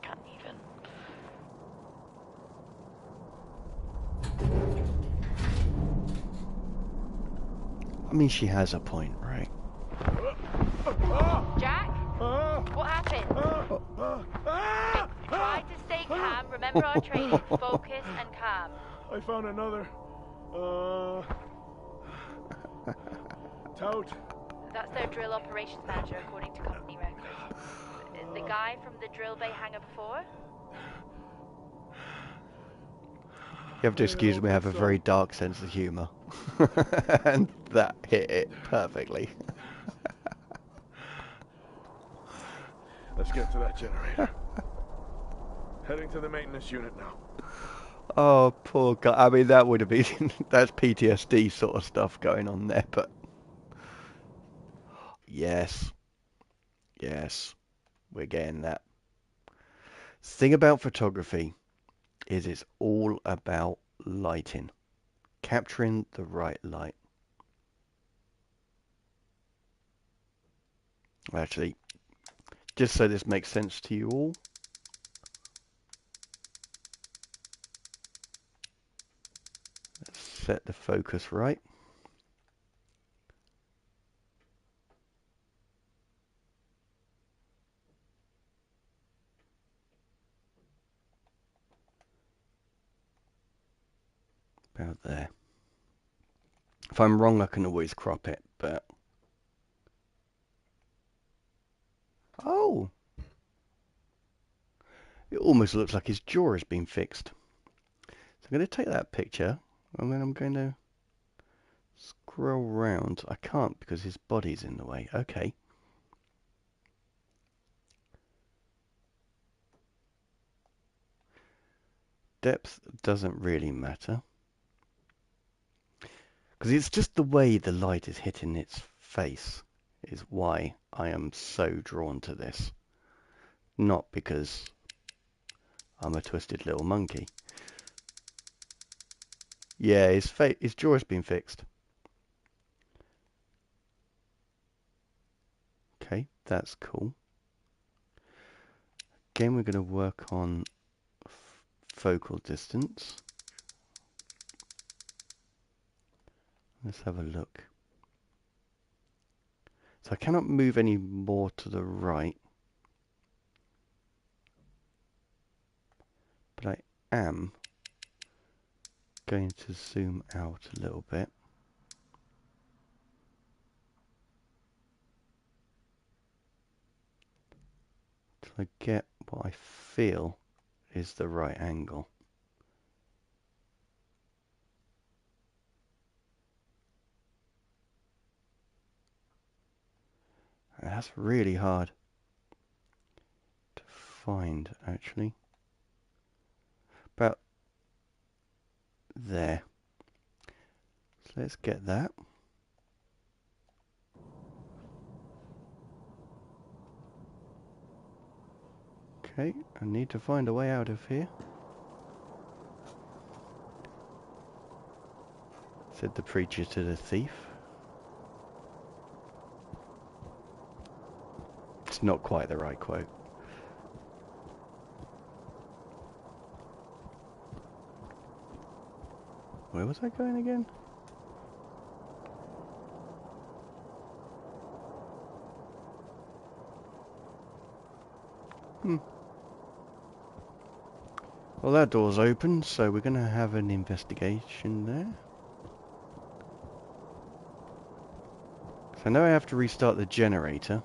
can't even. I mean, she has a point, right? Jack? What happened? Try to stay calm. Remember our training. Focus and calm. I found another. Tout. That's their drill operations manager, according to company records. The guy from the drill bay hangar before? You have to excuse me, I have a very dark sense of humour. And that hit it perfectly. Let's get to that generator. Heading to the maintenance unit now. Oh, poor guy. I mean, that would have been... that's PTSD sort of stuff going on there, but... Yes. Yes. We're getting that. Thing about photography is it's all about lighting. Capturing the right light. Actually, just so this makes sense to you all, let's set the focus right. About there. If I'm wrong, I can always crop it, but... Oh! It almost looks like his jaw has been fixed. So I'm going to take that picture, and then I'm going to scroll round. I can't because his body's in the way. Okay. Depth doesn't really matter. Because it's just the way the light is hitting its face is why I am so drawn to this. Not because I'm a twisted little monkey. Yeah, his jaw has been fixed. Okay, that's cool. Again, we're going to work on focal distance. Let's have a look. So I cannot move any more to the right. But I am going to zoom out a little bit. Till I get what I feel is the right angle. And that's really hard to find, actually. About there. So let's get that. Okay, I need to find a way out of here. Said the preacher to the thief. It's not quite the right quote. Where was I going again? Well, that door's open, so we're going to have an investigation there. So now I have to restart the generator.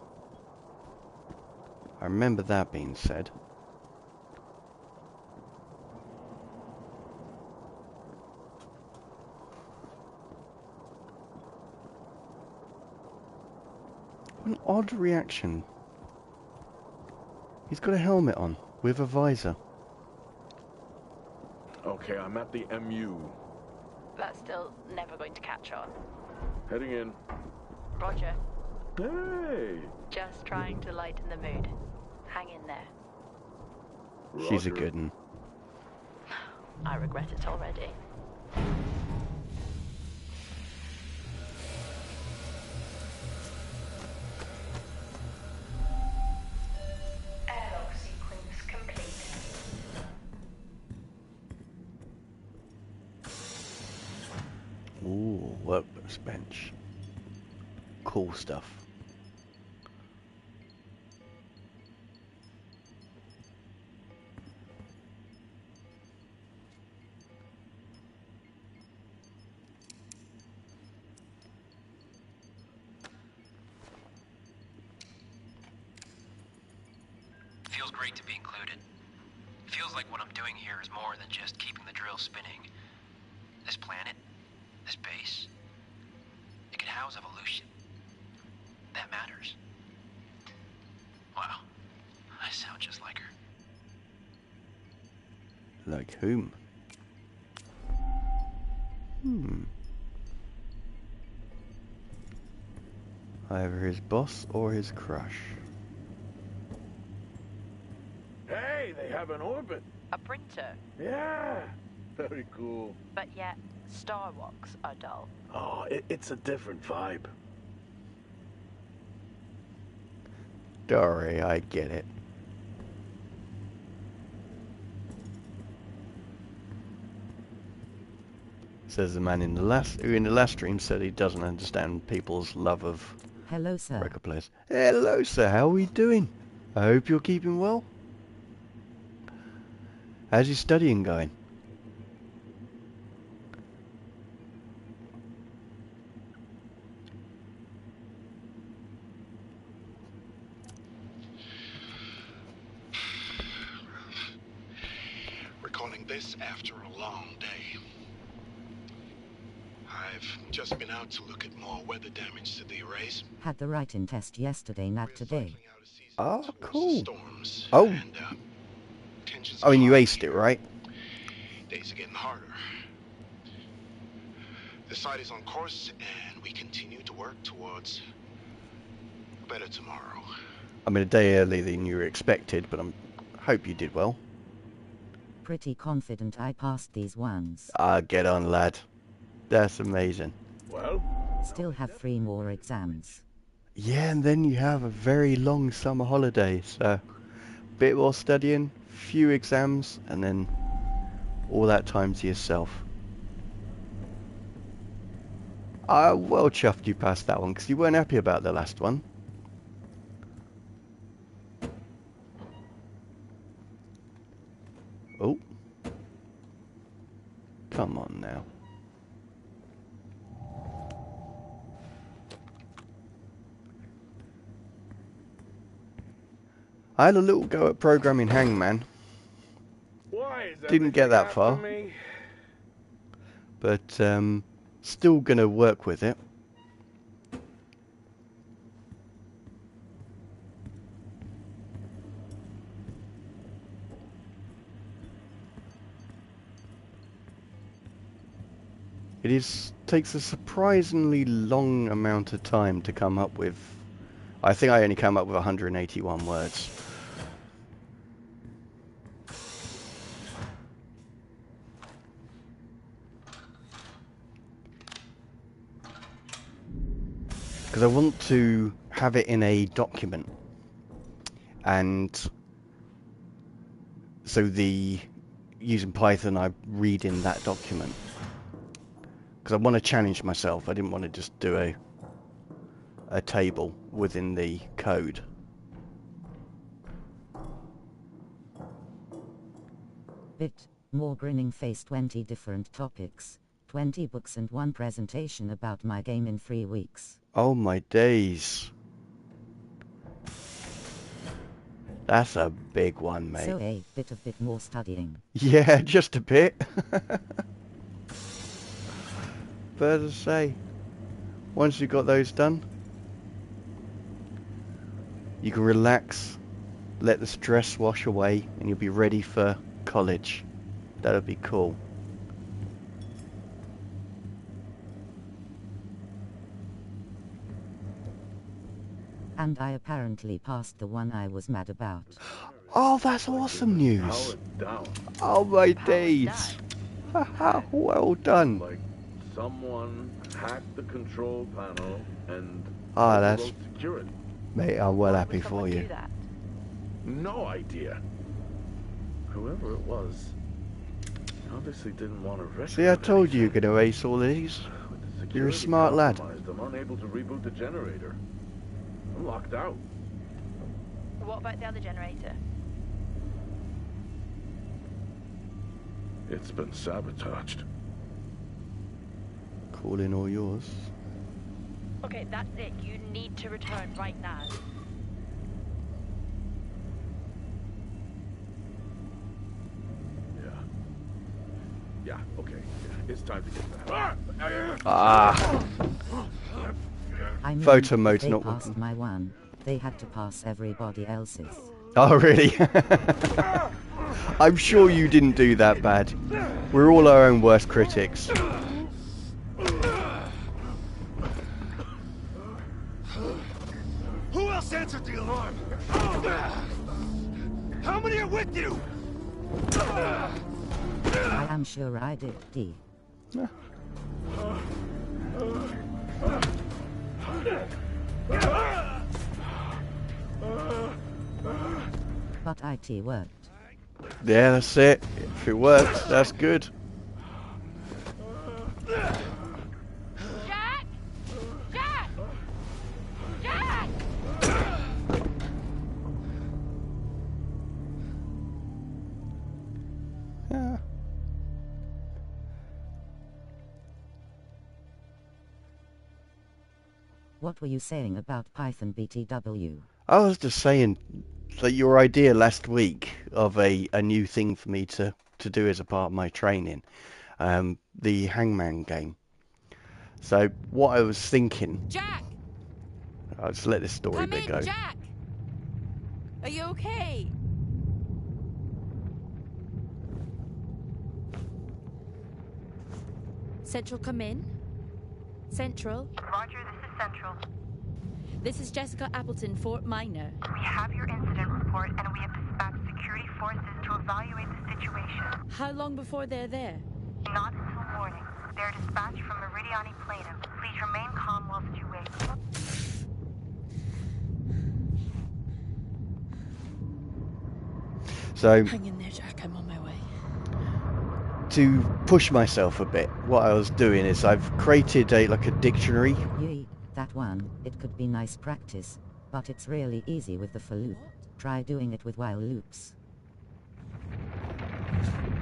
I remember that being said. What an odd reaction. He's got a helmet on, with a visor. Okay, I'm at the MU. That's still never going to catch on. Heading in. Roger. Hey! Just trying to lighten the mood. Hang in there. She's a Roger. good one. I regret it already. Airlock sequence complete. Ooh, workbench. Cool stuff. Feels great to be included. Feels like what I'm doing here is more than just keeping the drill spinning. This planet, this base, it could house evolution. That matters. Wow, I sound just like her. Like whom? Either his boss or his crush. Hey, they have an orbit. A printer, Yeah. Very cool. but yet Star Walks are dull. Oh, it's a different vibe. Dory, I get it. Says the man in the last stream said he doesn't understand people's love of Hello, sir. record players. Hello, sir. How are we doing? I hope you're keeping well. How's your studying going? Recording this after a long day. I've just been out to look at more weather damage to the arrays. Had the write-in test yesterday, not today. Oh, Towards the cool. storms, Oh. and, tensions I mean, you are aced it, right? Days are getting harder. The site is on course, and we continue to work towards a better tomorrow. I mean, a day earlier than you were expected, but I hope you did well. Pretty confident I passed these ones. Ah, get on, lad. That's amazing. Well, Still have 3 more exams. Yeah, and then you have a very long summer holiday, so bit more studying, few exams, and then all that time to yourself. Well chuffed you passed that one, because you weren't happy about the last one. Oh. Come on now. I had a little go at programming Hangman, why is Didn't get that everything far. after me? but still gonna work with it. It takes a surprisingly long amount of time to come up with. I think I only came up with 181 words. Because I want to have it in a document, and so using Python, I read in that document. Because I want to challenge myself. I didn't want to just do a table within the code. Bit more grinning face, 20 different topics, 20 books and 1 presentation about my game in 3 weeks. Oh my days. That's a big one, mate. So a bit more studying. Yeah, just a bit. But as I say, once you've got those done, you can relax, let the stress wash away, and you'll be ready for college. That'll be cool. And I apparently passed the one I was mad about. Oh, that's awesome news. Powered down. Oh my Powered days. Haha, well done. Like someone hacked the control panel and Ah, that's... overrode security. Mate, I'm well Why happy would for someone you. do that? No idea. Whoever it was obviously didn't want to wreck. See, I told you you're going to ace all these. You're a smart lad. I'm unable to reboot the generator. I'm locked out. What about the other generator? It's been sabotaged. Calling all yours. Okay, that's it. You need to return right now. Yeah, okay. Yeah, it's time to get back. Ah! I mean, Photo mode's they not passed working. my one. They had to pass everybody else's. Oh, really? I'm sure you didn't do that bad. We're all our own worst critics. Who else answered the alarm? How many are with you? I am sure I did, D. But IT worked. Yeah, that's it. If it works, that's good. Jack! Jack! Jack! Yeah. What were you saying about Python BTW? I was just saying that your idea last week of a new thing for me to do as a part of my training, the Hangman game. So what I was thinking, Jack! I'll just let this story Come bit in, go. Jack! Are you okay? Central, come in. Central. Roger, this is Central. This is Jessica Appleton, Fort Minor. We have your incident report and we have dispatched security forces to evaluate the situation. How long before they're there? Not until morning. They're dispatched from Meridiani Plainum. Please remain calm whilst you wait. So Hang in there, Jack. I'm on my way. to push myself a bit, what I was doing is I've created a dictionary. Yee, that one. It could be nice practice, but it's really easy with the for loop. Try doing it with while loops.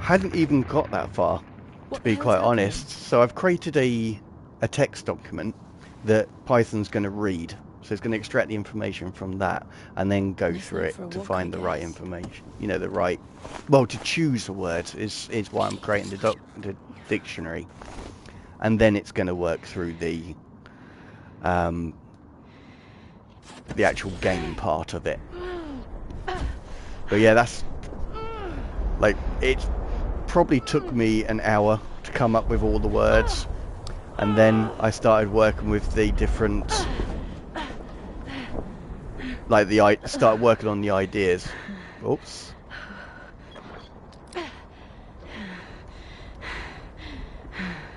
Hadn't even got that far, to What be the hell's quite happening? honest. So I've created a text document that Python's going to read. So it's going to extract the information from that and then go Nice through name it for a to walk, find I the right guess. information. You know, the right... Well, to choose a word is why I'm creating the dictionary. And then it's going to work through the actual game part of it. But yeah, that's... it probably took me an hour to come up with all the words. And then I started working with the different... started working on the ideas. Oops.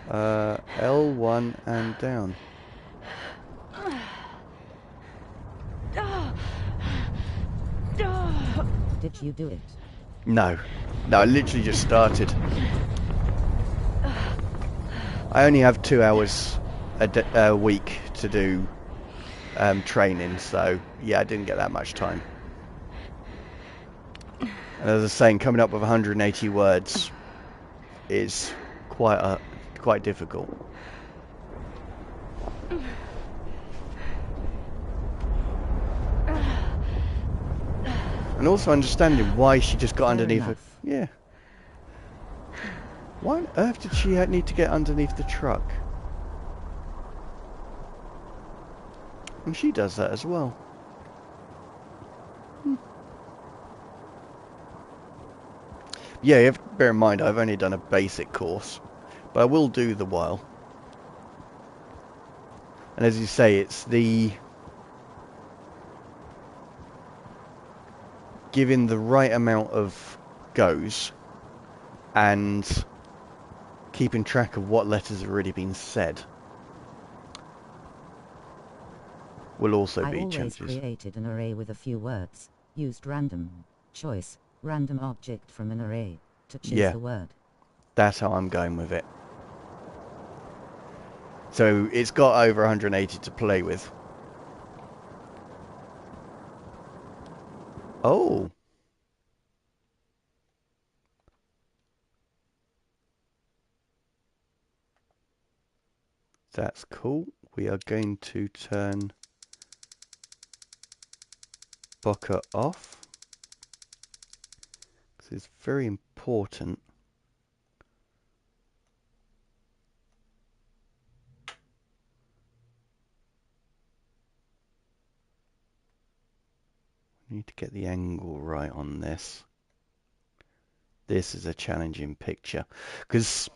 L1 and down. Did you do it? No, I literally just started. I only have 2 hours a week to do training, so yeah, I didn't get that much time. And as I was saying, coming up with 180 words is quite difficult. And And also understanding why she just got Fair underneath enough. her. Yeah. Why on earth did she need to get underneath the truck? And she does that as well. Yeah, you have to bear in mind I've only done a basic course, but I will do the while. And as you say, it's the giving the right amount of goes and keeping track of what letters have already been said will also be I always challenges. created an array with a few words, used random choice, random object from an array, to choose Yeah. the word. That's how I'm going with it. So it's got over 180 to play with. Oh. That's cool. We are going to turn Bokeh off. This is very important. Need to get the angle right on this. This is a challenging picture because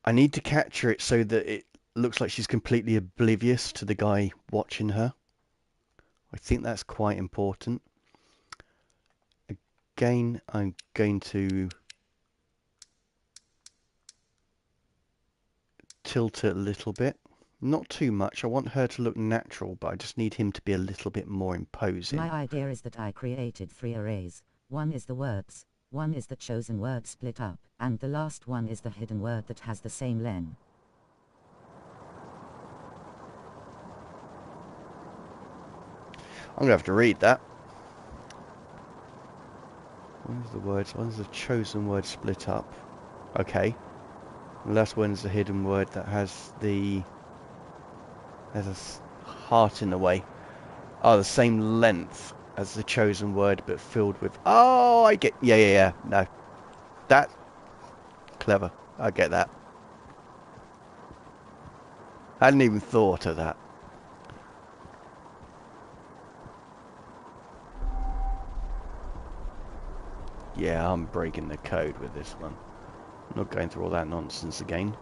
I need to capture it so that it looks like she's completely oblivious to the guy watching her. I think that's quite important. Again, I'm going to tilt it a little bit. Not too much. I want her to look natural, but I just need him to be a little bit more imposing. My idea is that I created 3 arrays. One is the words, one is the chosen word split up, and the last one is the hidden word that has the same len. I'm going to have to read that. One's the words, one's the chosen word split up. Okay. The last one is the hidden word that has the... There's a heart in the way. Oh, the same length as the chosen word, but filled with... Oh, I get... Yeah. No. That... Clever. I get that. I hadn't even thought of that. Yeah, I'm breaking the code with this one. I'm not going through all that nonsense again.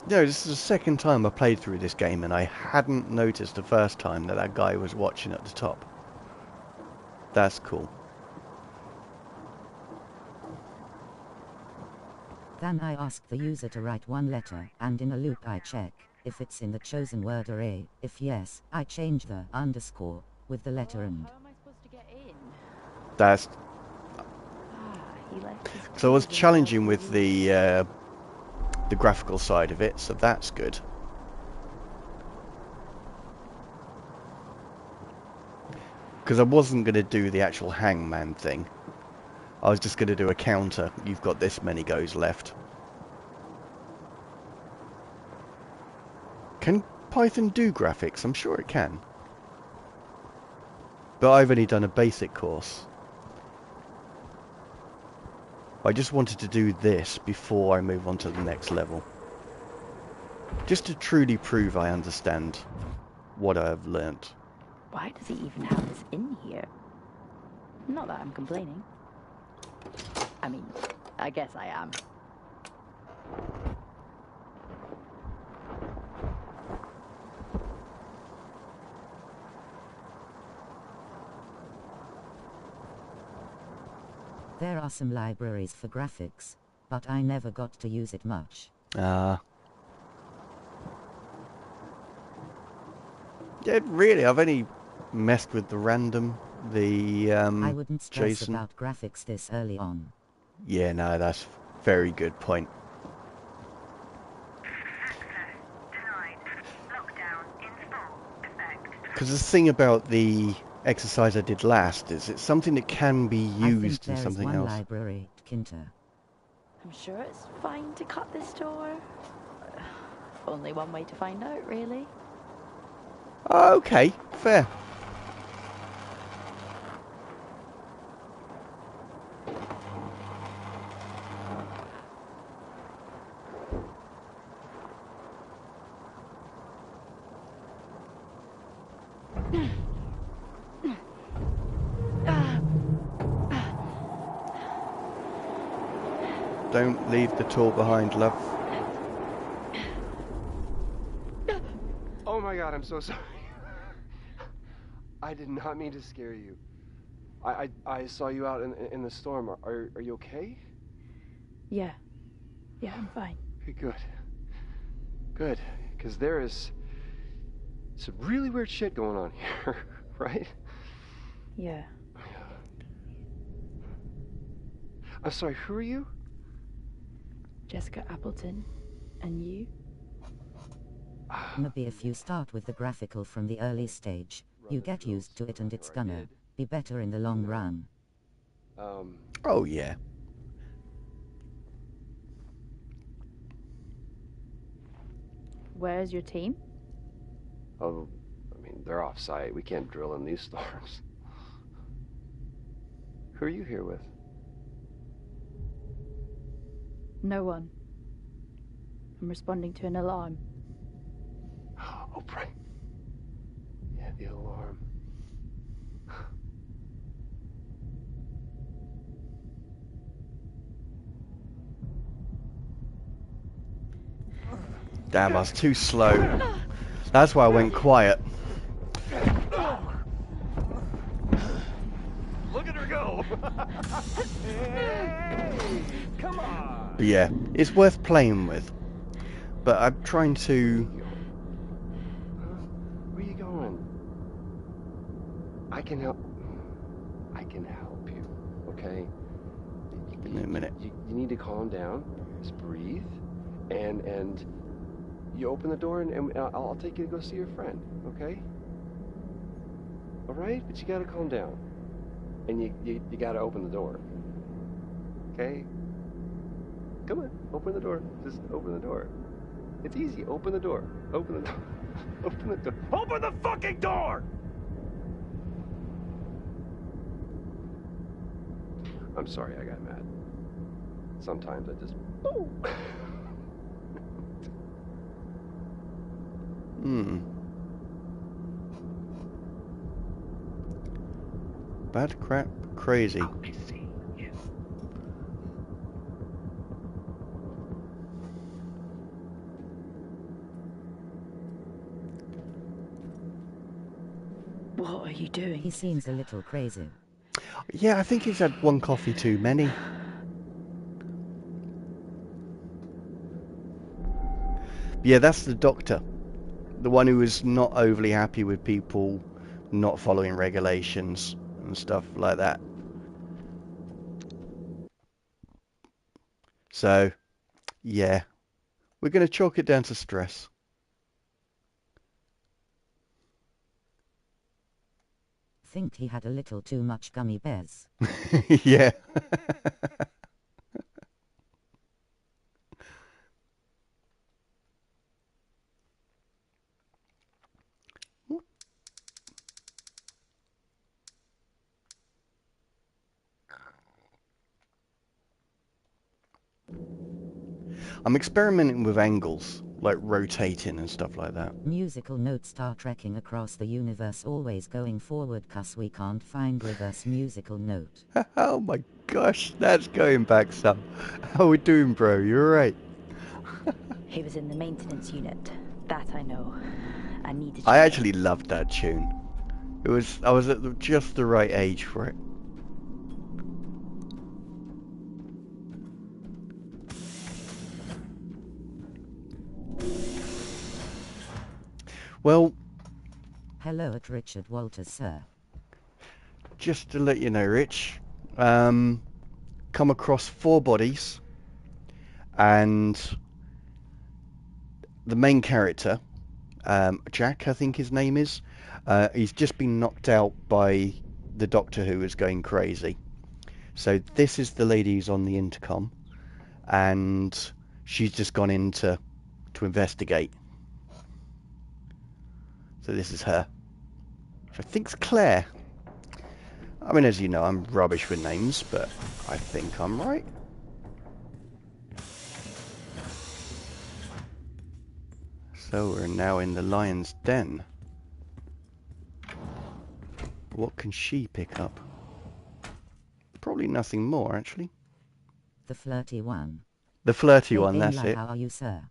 No, this is the second time I played through this game and I hadn't noticed the first time that guy was watching at the top. That's cool. Then I ask the user to write one letter, and in a loop I check if it's in the chosen word array. If yes, I change the underscore with the letter and. How am I supposed to get in? That's... He left his So I was keys in challenging the with the graphical side of it, so that's good. Because I wasn't going to do the actual hangman thing. I was just going to do a counter. You've got this many goes left. Can Python do graphics? I'm sure it can. But I've only done a basic course. I just wanted to do this before I move on to the next level. Just to truly prove I understand what I've learnt. Why does he even have this in here? Not that I'm complaining. I mean, I guess I am. There are some libraries for graphics, but I never got to use it much. Yeah, really, I've only messed with the random, the I wouldn't stress JSON. about graphics this early on. Yeah, no, that's a very good point. Denied. Lockdown in full effect. Because the thing about the exercise I did last is it's something that can be I think used in there is something one else. library, Kinter. I'm sure it's fine to cut this door. Only one way to find out, really. Okay, fair. Don't leave the tool behind, love. Oh my god, I'm so sorry. I did not mean to scare you. I saw you out in the storm. Are you okay? Yeah. Yeah, I'm fine. Okay, good. Good, because there is some really weird shit going on here, right? Yeah. I'm sorry, who are you? Jessica Appleton. And you? Maybe if you start with the graphical from the early stage, you get used to it and it's gonna be better in the long run. Oh, yeah. Where's your team? Oh, I mean, they're off-site. We can't drill in these storms. Who are you here with? No one. I'm responding to an alarm. Oh, right. Yeah, the alarm. Damn, I was too slow. That's why I went quiet. Look at her go! Hey, come on! But yeah, it's worth playing with. But I'm trying to... Where are you going? I can help. I can help you, okay? Give me a minute. You need to calm down. Just breathe. And you open the door and I'll take you to go see your friend, okay? All right? But you gotta calm down. And you gotta open the door. Okay? Come on, open the door. Just open the door. It's easy. Open the door. Open the door. Open the door. Open the fucking door! I'm sorry I got mad. Sometimes I just... Bad crap, crazy. Oh, I see. Yeah. What are you doing? He seems a little crazy. Yeah, I think he's had one coffee too many. Yeah, that's the doctor. The one who was not overly happy with people not following regulations and stuff like that. So, yeah, we're going to chalk it down to stress. Think he had a little too much gummy bears. Yeah. I'm experimenting with angles, like rotating and stuff like that. Musical note: Star Trekking across the universe, always going forward, 'cause we can't find reverse musical note. Oh my gosh, that's going back some. How we doing, bro? You alright? He was in the maintenance unit. That I know. I needed. I actually loved that tune. I was at just the right age for it. Well, Hello at Richard Walters, sir. just to let you know, Rich, come across 4 bodies, and the main character, Jack, I think his name is, he's just been knocked out by the doctor who is going crazy. So this is the lady who's on the intercom, and she's just gone in to to investigate. So this is her, which I think's Claire. I mean, as you know, I'm rubbish with names, but I think I'm right. So we're now in the lion's den. What can she pick up? Probably nothing more, actually. The flirty one. The flirty Hey, one, hey, that's Mla, it. How are you, sir?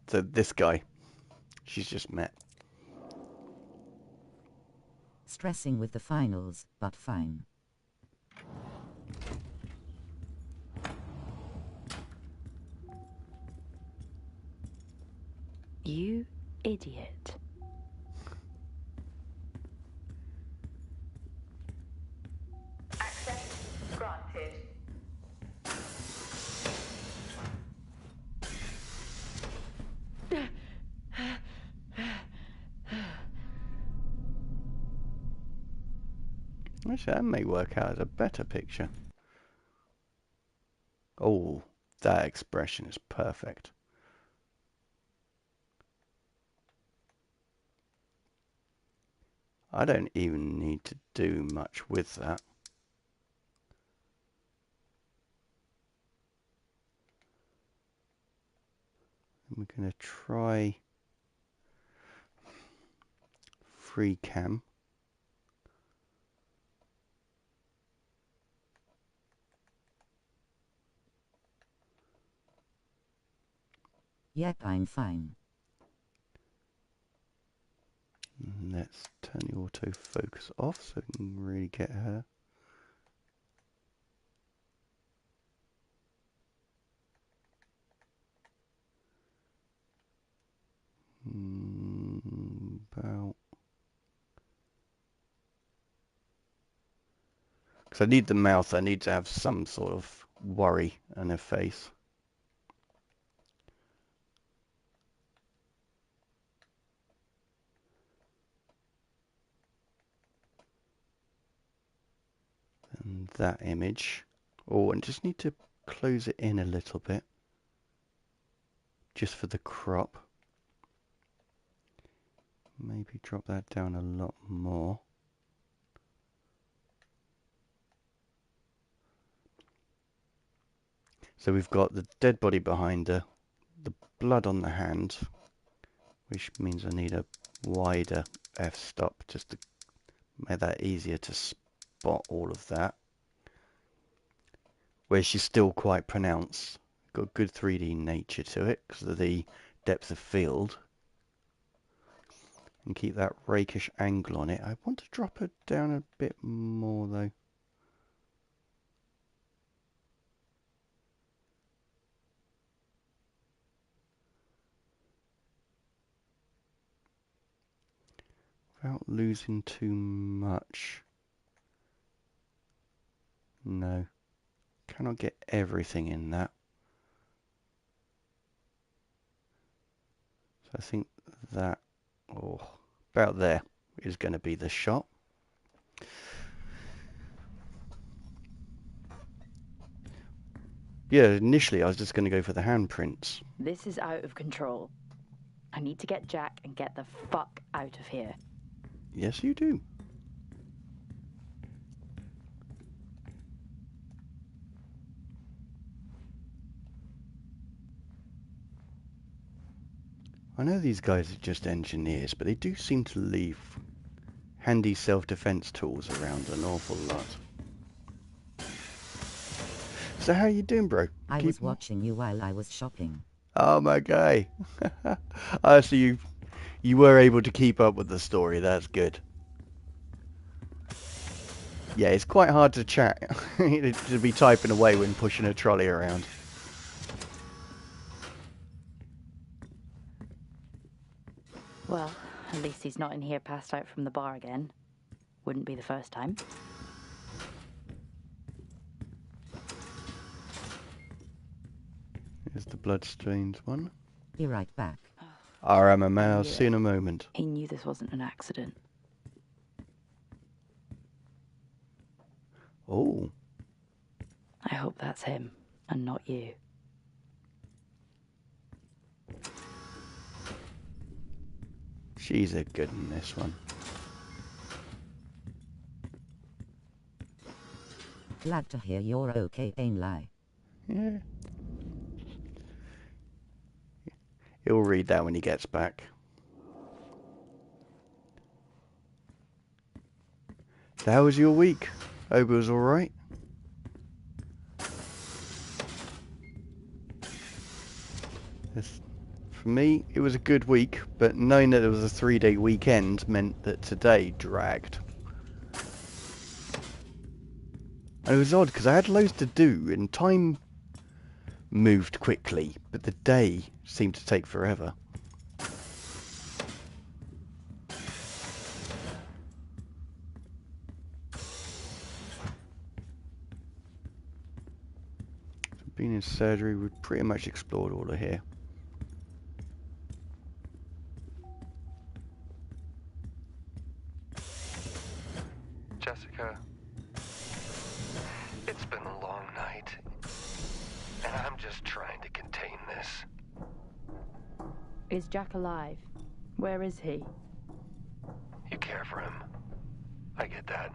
So this guy, she's just met. Stressing with the finals, but fine. You idiot. Access granted. Actually, that may work out as a better picture. Oh, that expression is perfect. I don't even need to do much with that. We're going to try free cam. Yep, I'm fine. And let's turn the autofocus off so we can really get her. About... Because I need the mouth, I need to have some sort of worry on her face. And that image. Oh, and just need to close it in a little bit. Just for the crop. Maybe drop that down a lot more. So we've got the dead body behind her, the blood on the hand, which means I need a wider f-stop just to make that easier to spot all of that. Where she's still quite pronounced. Got good 3D nature to it because of the depth of field. And keep that rakish angle on it. I want to drop her down a bit more though. Without losing too much. No. Cannot get everything in that. So I think that, oh, about there is going to be the shot. Yeah, initially I was just going to go for the handprints. This is out of control. I need to get Jack and get the fuck out of here. Yes, you do. I know these guys are just engineers, but they do seem to leave handy self-defense tools around an awful lot. So how you doing, bro? I was watching you while I was shopping. Oh, my guy. So you were able to keep up with the story. That's good. Yeah, it's quite hard to chat, to be typing away when pushing a trolley around. Well, at least he's not in here passed out from the bar again. Wouldn't be the first time. Here's the bloodstained one. Be right back. Alright, my man, I I'll knew see you in it. a moment. He knew this wasn't an accident. Oh. I hope that's him, and not you. She's a good in this one. Glad to hear you're okay, Ainley. Yeah. He'll read that when he gets back. So how was your week? Hope it was alright? For me, it was a good week, but knowing that it was a 3-day weekend meant that today dragged. And it was odd because I had loads to do and time moved quickly, but the day seemed to take forever. Being in surgery, we pretty much explored all of here. Jessica, it's been a long night, and I'm just trying to contain this. Is Jack alive? Where is he? You care for him. I get that.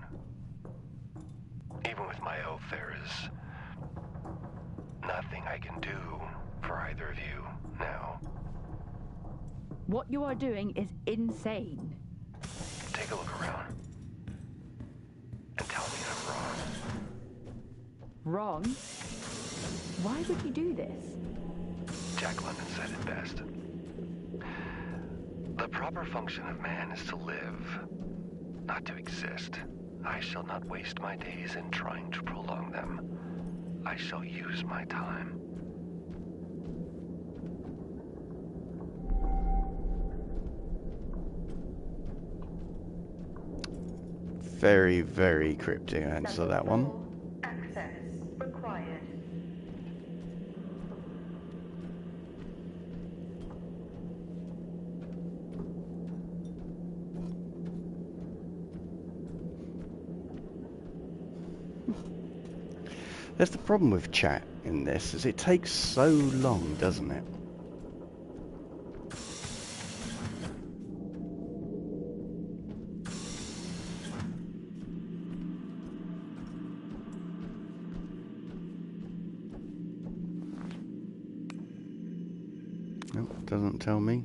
Even with my oath, there is nothing I can do for either of you now. What you are doing is insane. Take a look around. And tell me I'm wrong. Wrong? Why would you do this? Jack London said it best. The proper function of man is to live, not to exist. I shall not waste my days in trying to prolong them. I shall use my time. Very, very cryptic answer, that one. Access required. That's the problem with chat in this, is it takes so long, doesn't it? Nope, doesn't tell me.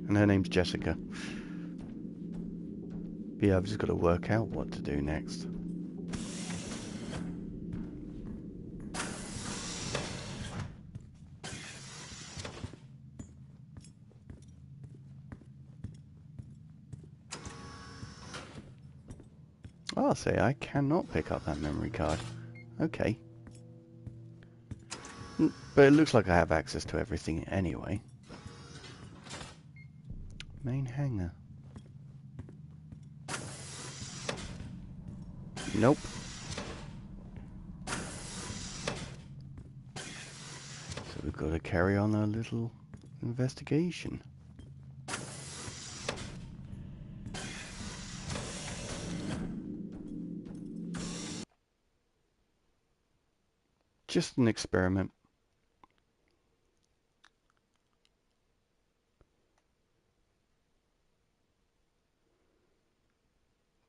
And her name's Jessica. But yeah, I've just got to work out what to do next. Oh, I'll say I cannot pick up that memory card. Okay. But it looks like I have access to everything anyway. Main hangar. Nope. So we've got to carry on our little investigation. Just an experiment.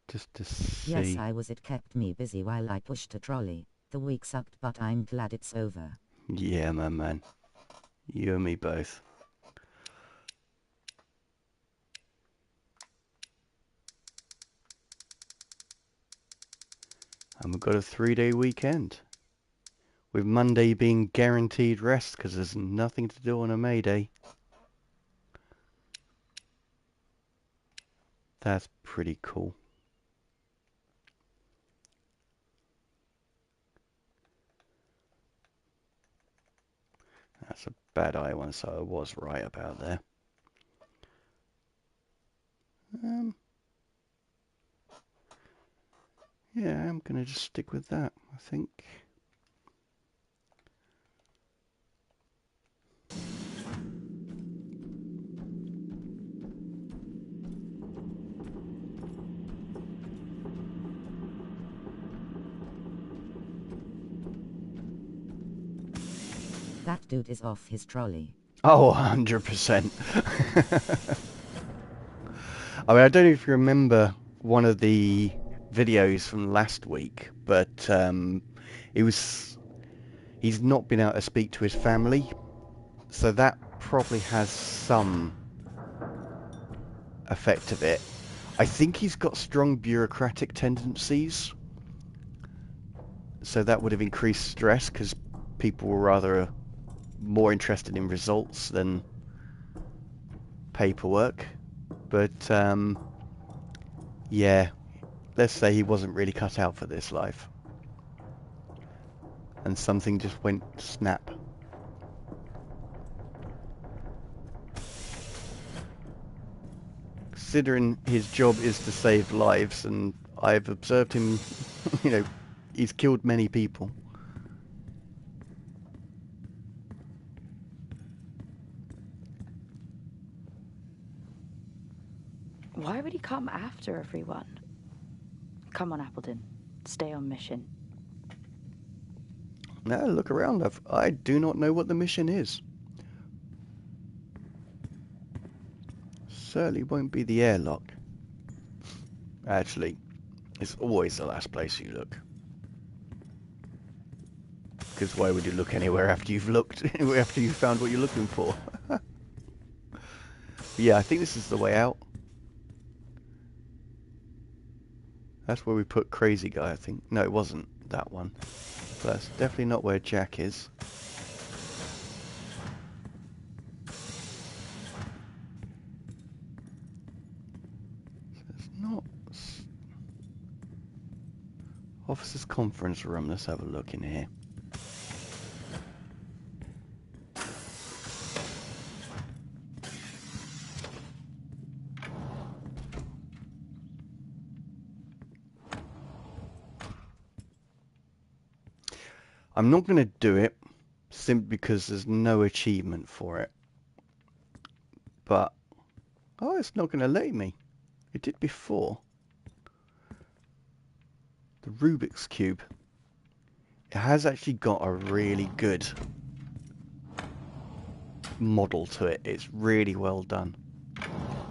Just to see. Yes, I was. It kept me busy while I pushed a trolley. The week sucked, but I'm glad it's over. Yeah, my man. You and me both. And we've got a 3-day weekend. With Monday being guaranteed rest because there's nothing to do on a May Day. That's pretty cool. That's a bad eye one, so I was right about there. Yeah, I'm going to just stick with that, I think. That dude is off his trolley. Oh, 100%. I mean, I don't know if you remember one of the videos from last week, but he's not been able to speak to his family, so that probably has some effect of it. I think he's got strong bureaucratic tendencies, so that would have increased stress because people were rather more interested in results than paperwork. But yeah, let's say he wasn't really cut out for this life, and something just went snap. Considering his job is to save lives, and I've observed him, you know, he's killed many people. Why would he come after everyone? Come on, Appleton. Stay on mission. Now look around. I do not know what the mission is. Certainly won't be the airlock. Actually, it's always the last place you look. Because why would you look anywhere after you've looked, after you've found what you're looking for? Yeah, I think this is the way out. That's where we put Crazy Guy, I think. No, it wasn't that one. But that's definitely not where Jack is. It's not... Officers' conference room. Let's have a look in here. I'm not going to do it simply because there's no achievement for it. But, oh, it's not going to let me. It did before. The Rubik's Cube. It has actually got a really good model to it. It's really well done.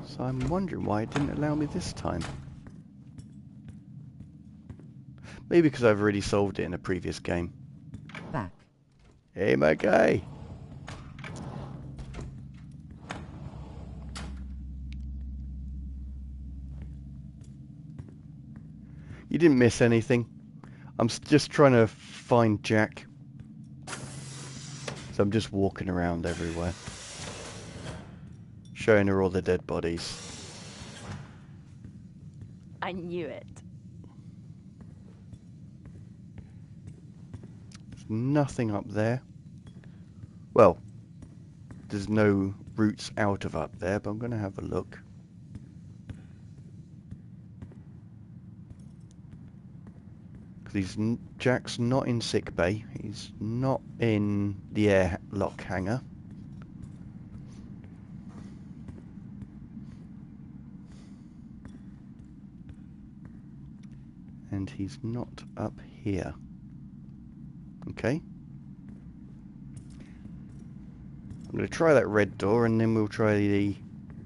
So I'm wondering why it didn't allow me this time. Maybe because I've already solved it in a previous game. Back. Hey, my guy. You didn't miss anything. I'm just trying to find Jack. So I'm just walking around everywhere. Showing her all the dead bodies. I knew it. There's nothing up there. Well, there's no routes out of up there, but I'm going to have a look. Jack's not in sick bay. He's not in the airlock hangar. And he's not up here. Okay. I'm going to try that red door and then we'll try the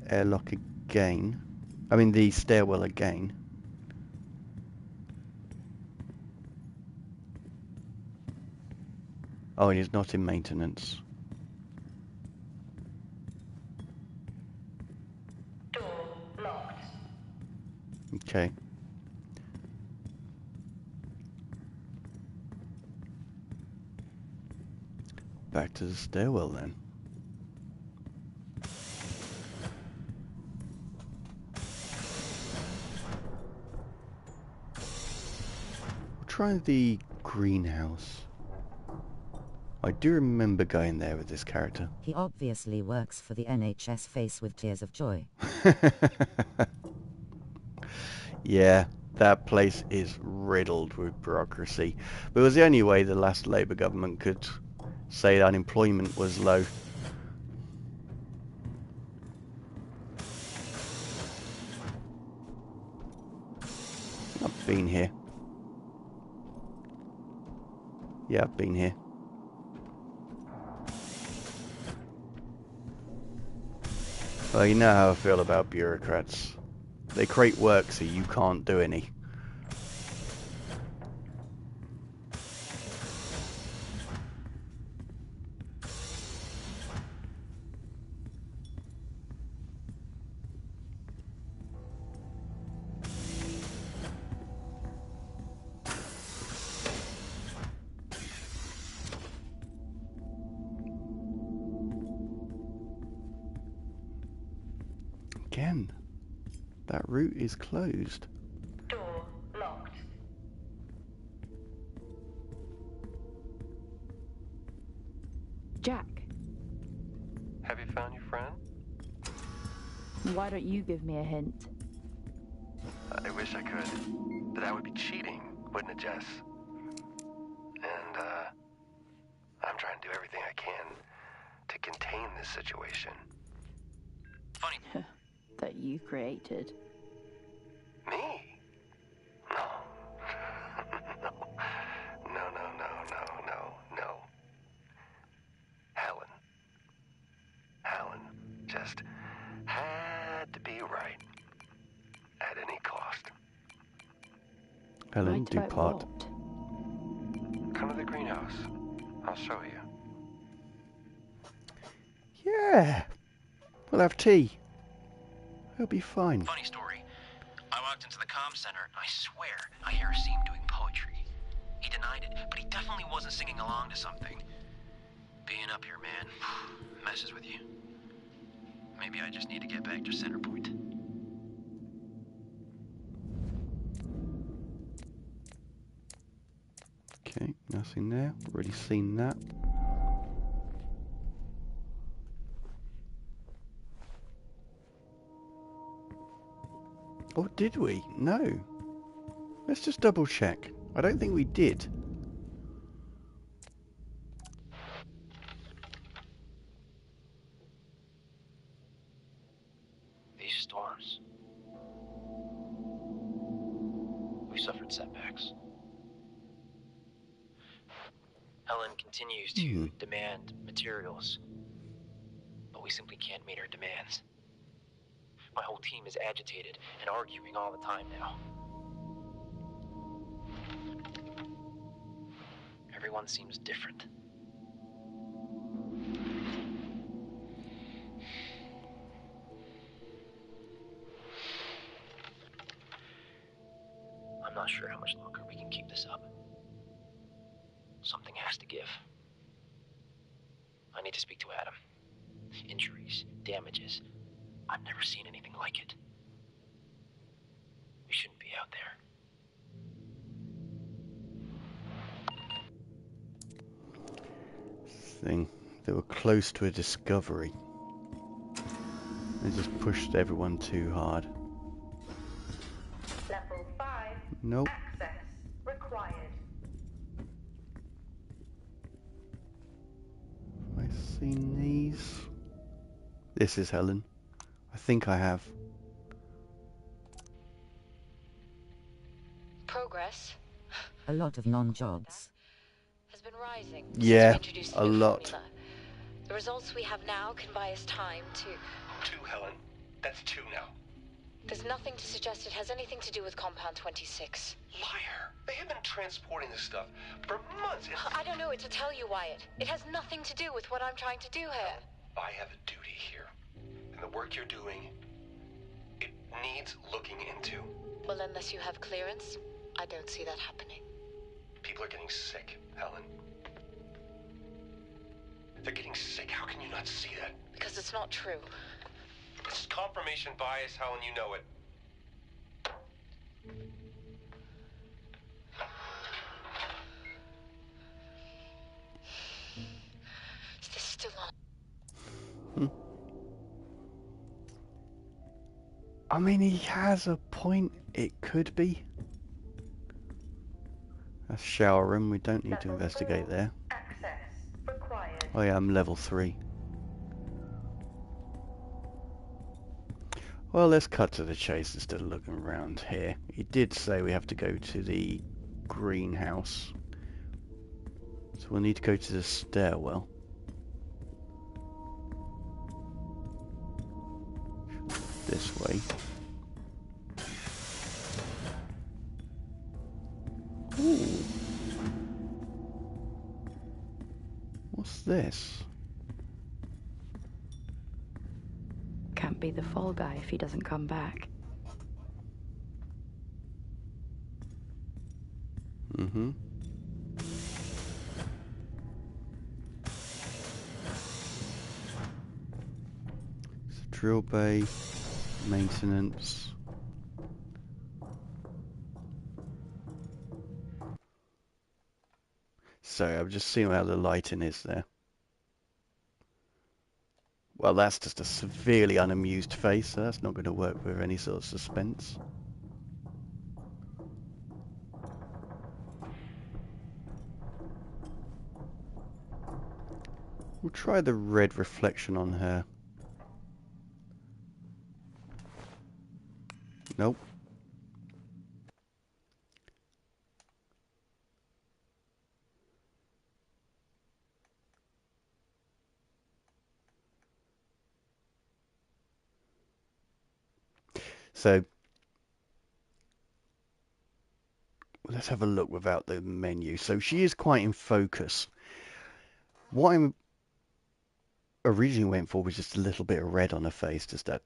airlock again. I mean the stairwell again. Oh, and he's not in maintenance. Door locked. Okay. Back to the stairwell then. We'll try the greenhouse. I do remember going there with this character. He obviously works for the NHS. Face with tears of joy. Yeah, that place is riddled with bureaucracy. But it was the only way the last Labour government could say unemployment was low. I've been here. Yeah, I've been here. Well, you know how I feel about bureaucrats. They create work so you can't do any. Again, that route is closed. Door locked. Jack, Have you found your friend? why don't you give me a hint? I wish I could. But that would be cheating, wouldn't it, Jess? And, I'm trying to do everything I can to contain this situation. Funny. That you created. Me? No. No. Helen just had to be right. At any cost. Helen, Right do about part. what? Come to the greenhouse. I'll show you. Yeah, we'll have tea. It'll be fine. Funny story. I walked into the comm center, and I swear I hear Asim doing poetry. He denied it, but he definitely wasn't singing along to something. Being up here, man, messes with you. Maybe I just need to get back to center point. Okay, nothing there. Already seen that. Or did we? No. Let's just double check. I don't think we did. These storms. We suffered setbacks. Helen continues to demand materials, but we simply can't meet her demands. My whole team is agitated and arguing all the time now. Everyone seems different. I'm not sure how much longer we can keep this up. Something has to give. I need to speak to Adam. Injuries, damages. I've never seen anything like it. We shouldn't be out there. Thing. They were close to a discovery. They just pushed everyone too hard. Level 5. Nope. Access required. Have I seen these? This is Helen. I think I have. Progress A lot of non-jobs. has been rising Yeah, since we introduced a the new lot. formula. The results we have now can buy us time to... 2, Helen. That's 2 now. There's nothing to suggest it has anything to do with Compound 26. Liar. They have been transporting this stuff for months. I don't know what to tell you, Wyatt. It has nothing to do with what I'm trying to do here. I have a duty here. And the work you're doing, it needs looking into. Well, unless you have clearance, I don't see that happening. People are getting sick, Helen. They're getting sick. How can you not see that? Because it's not true. This is confirmation bias, Helen. You know it. Is this still on? I mean, he has a point. It could be. A shower room. We don't need to Level investigate 4. there. Access required. I am level 3. Well, let's cut to the chase instead of looking around here. He did say we have to go to the greenhouse. So we'll need to go to the stairwell. this way. Ooh. What's this? Can't be the fall guy if he doesn't come back. Mm-hmm. It's a drill bay, maintenance. So I'm just seeing how the lighting is there. Well, that's just a severely unamused face, so that's not going to work with any sort of suspense. We'll try the red reflection on her. Nope. So let's have a look without the menu. So she is quite in focus. What I originally went for was just a little bit of red on her face, just that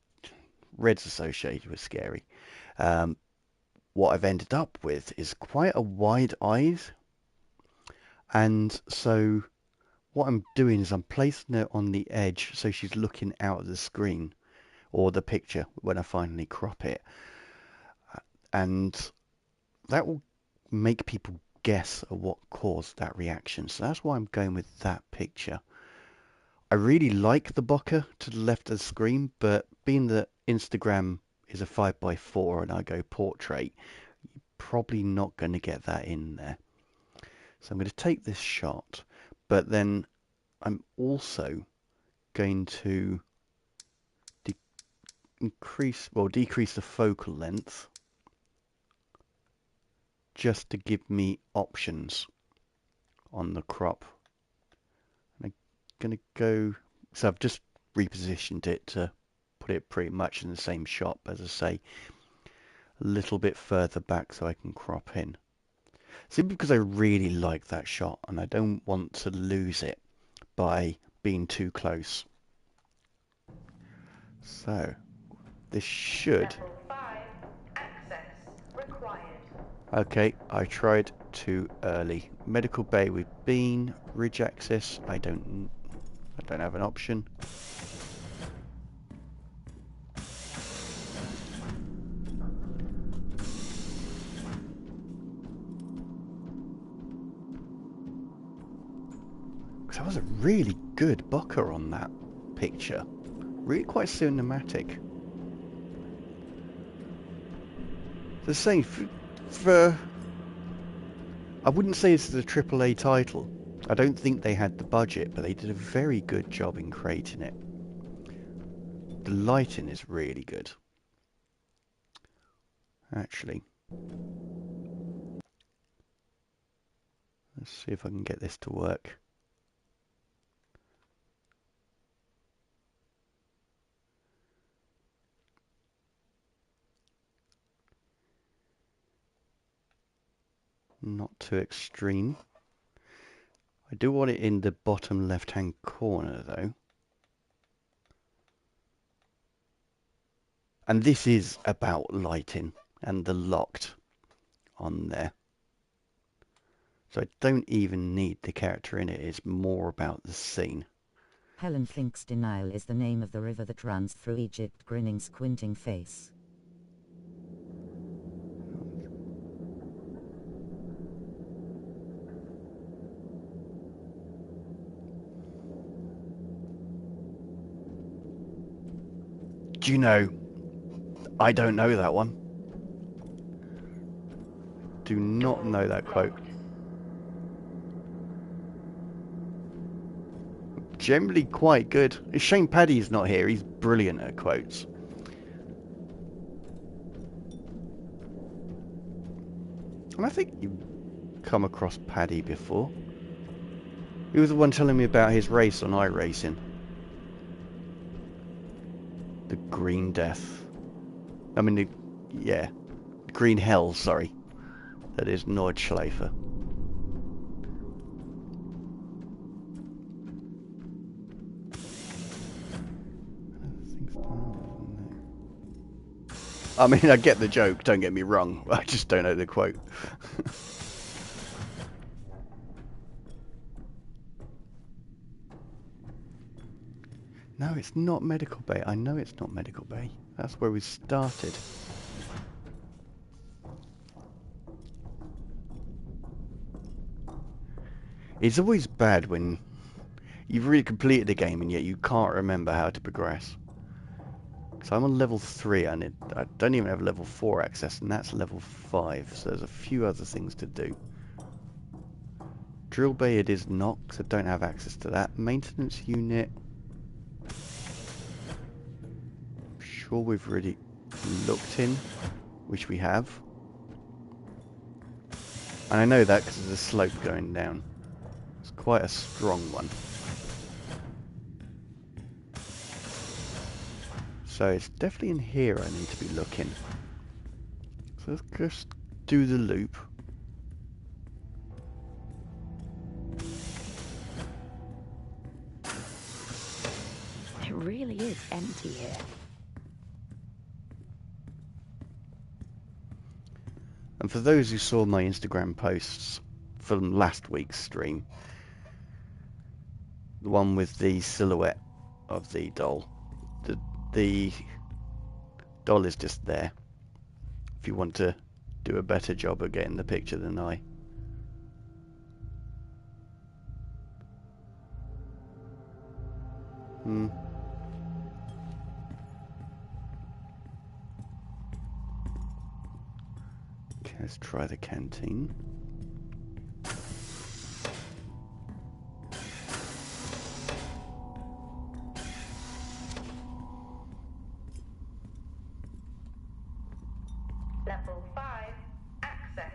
red's associated with scary. What I've ended up with is quite a wide eyes, and so what I'm doing is I'm placing it on the edge so she's looking out of the screen or the picture when I finally crop it, and that will make people guess at what caused that reaction. So that's why I'm going with that picture. I really like the bokeh to the left of the screen, but being that Instagram is a 5x4 and I go portrait, you're probably not going to get that in there. So I'm going to take this shot, but then I'm also going to decrease the focal length just to give me options on the crop. I'm going to go, so I've just repositioned it to put it pretty much in the same shot, as I say, a little bit further back so I can crop in. Simply because I really like that shot and I don't want to lose it by being too close. So this should... Level 5, access required. Okay, I tried too early. Medical bay with Bean, ridge access. I don't have an option. Because that was a really good bokeh on that picture. Really quite cinematic. The same for I wouldn't say this is a AAA title. I don't think they had the budget, but they did a very good job in creating it. The lighting is really good. Actually. Let's see if I can get this to work. Not too extreme. I do want it in the bottom left-hand corner, though. And this is about lighting and the locked on there. So I don't even need the character in it. It's more about the scene. Helen thinks the Nile is the name of the river that runs through Egypt. Grinning, squinting face. Do you know, I don't know that one. Do not know that quote. Generally quite good. It's a shame Paddy's not here. He's brilliant at quotes. And I think you've come across Paddy before. He was the one telling me about his race on iRacing. The Green Death. I mean, yeah. Green Hell, sorry. That is Nordschleifer. I mean, I get the joke, don't get me wrong. I just don't know the quote. No, it's not Medical Bay. I know it's not Medical Bay. That's where we started. It's always bad when you've really completed the game and yet you can't remember how to progress. So I'm on level 3 and I don't even have level 4 access, and that's level 5, so there's a few other things to do. Drill Bay it is not, because I don't have access to that. Maintenance unit. I'm sure we've already looked in, which we have. And I know that because there's a slope going down. It's quite a strong one. So it's definitely in here I need to be looking. So let's just do the loop. It really is empty here. And for those who saw my Instagram posts from last week's stream, the one with the silhouette of the doll, the doll is just there. If you want to do a better job of getting the picture than I. Okay, let's try the canteen. Level 5. Access.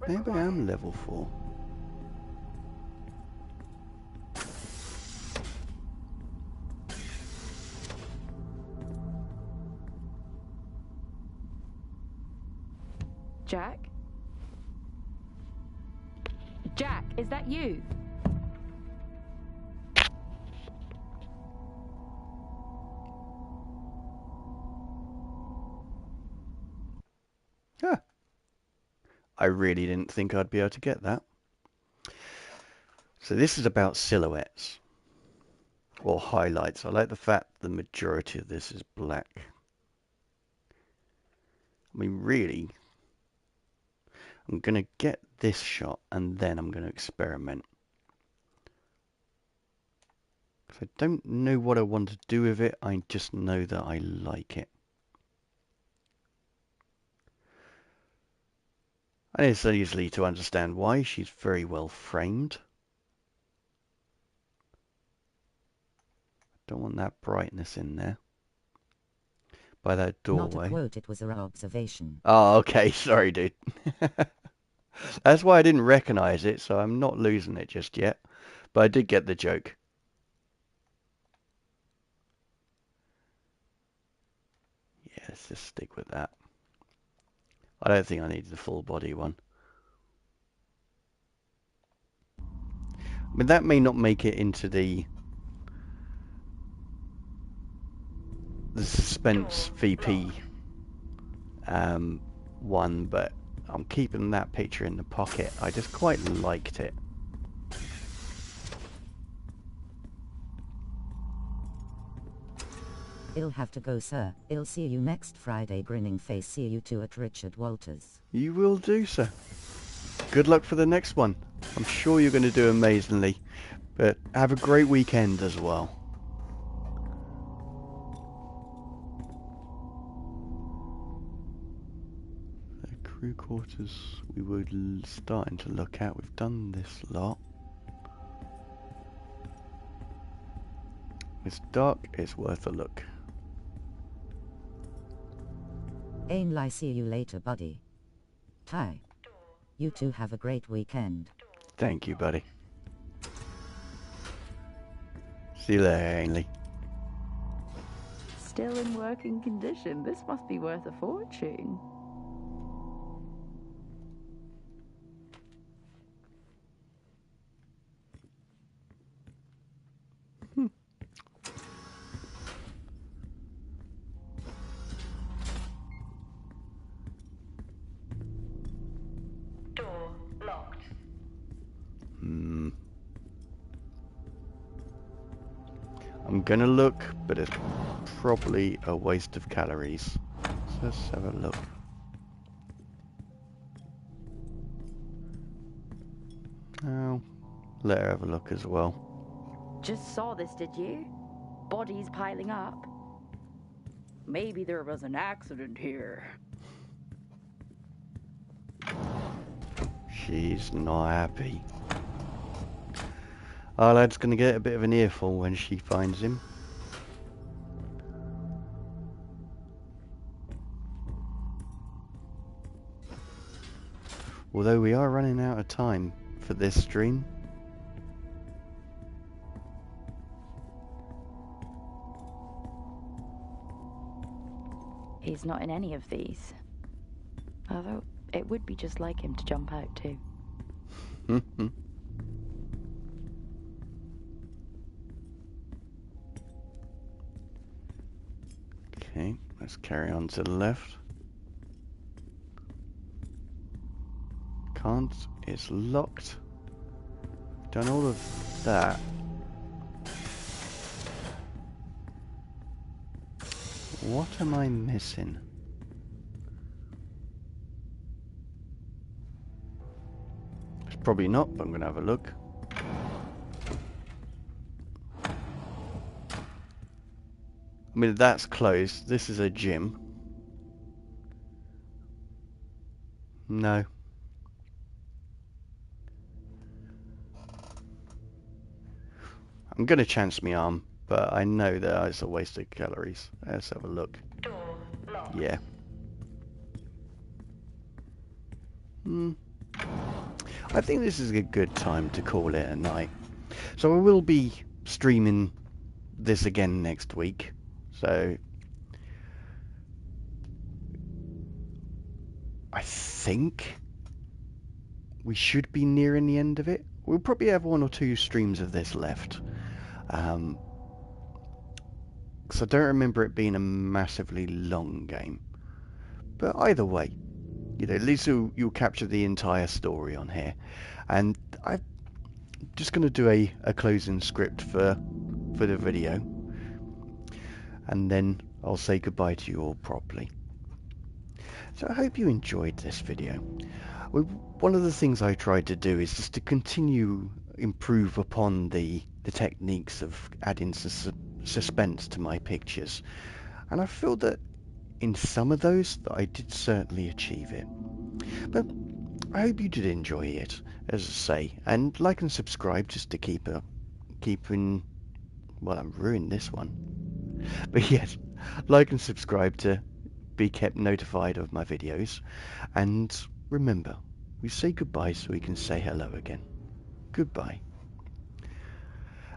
Maybe I am level 4. Jack? Jack, is that you? Ah, I really didn't think I'd be able to get that. So this is about silhouettes. Or highlights. I like the fact the majority of this is black. I mean, really, I'm going to get this shot and then I'm going to experiment. Because I don't know what I want to do with it, I just know that I like it. And it's easily to understand why. She's very well framed. Don't want that brightness in there. By that doorway. Not a quote, it was a observation. Oh, okay. Sorry, dude. That's why I didn't recognize it, so I'm not losing it just yet. But I did get the joke. Yeah, let's just stick with that. I don't think I need the full body one. I mean, that may not make it into the suspense VP one, but I'm keeping that picture in the pocket. I just quite liked it. I'll have to go, sir. I'll see you next Friday. Grinning face. See you too at Richard Walters. You will do, sir. Good luck for the next one. I'm sure you're going to do amazingly. But have a great weekend as well. The crew quarters we were starting to look at. We've done this lot. It's dark. It's worth a look. Ain't see you later, buddy. Ty. You two have a great weekend. Thank you, buddy. See you later, Ainley. Still in working condition. This must be worth a fortune. Door locked. I'm gonna look, but it's probably a waste of calories. So let's have a look. Oh, let her have a look as well. Just saw this, did you? Bodies piling up. Maybe there was an accident here. She's not happy. Our lad's gonna get a bit of an earful when she finds him. Although we are running out of time for this stream. He's not in any of these. Although, it would be just like him to jump out too. Okay, let's carry on to the left. Can't, it's locked. Done all of that. What am I missing? It's probably not, but I'm going to have a look. I mean, that's closed. This is a gym. No. I'm going to chance my arm, but I know that it's a waste of calories. Let's have a look. Door locked. Yeah. I think this is a good time to call it a night. So I will be streaming this again next week. So I think we should be nearing the end of it. We'll probably have 1 or 2 streams of this left. Because I don't remember it being a massively long game. But either way, you know, at least you'll capture the entire story on here. And I'm just going to do a closing script for the video. And then I'll say goodbye to you all properly. So I hope you enjoyed this video. One of the things I tried to do is just to continue improve upon the techniques of adding suspense to my pictures. And I feel that in some of those that I did certainly achieve it. But I hope you did enjoy it, as I say, and like and subscribe just to keeping well, I'm ruining this one. But yes, like and subscribe to be kept notified of my videos. And remember, we say goodbye so we can say hello again. Goodbye.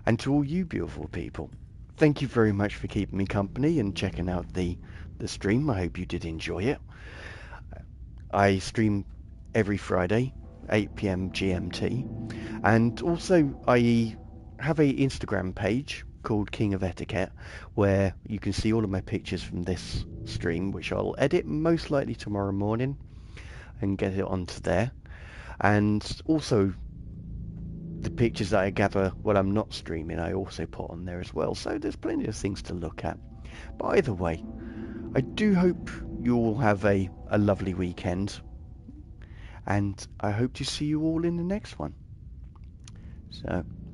And to all you beautiful people, thank you very much for keeping me company and checking out the stream. I hope you did enjoy it. I stream every Friday, 8 PM GMT. And also I have a Instagram page called King of Etiquette, where you can see all of my pictures from this stream, which I'll edit most likely tomorrow morning and get it onto there. And also the pictures that I gather when I'm not streaming, I also put on there as well. So there's plenty of things to look at. But either way, I do hope you all have a lovely weekend. And I hope to see you all in the next one. So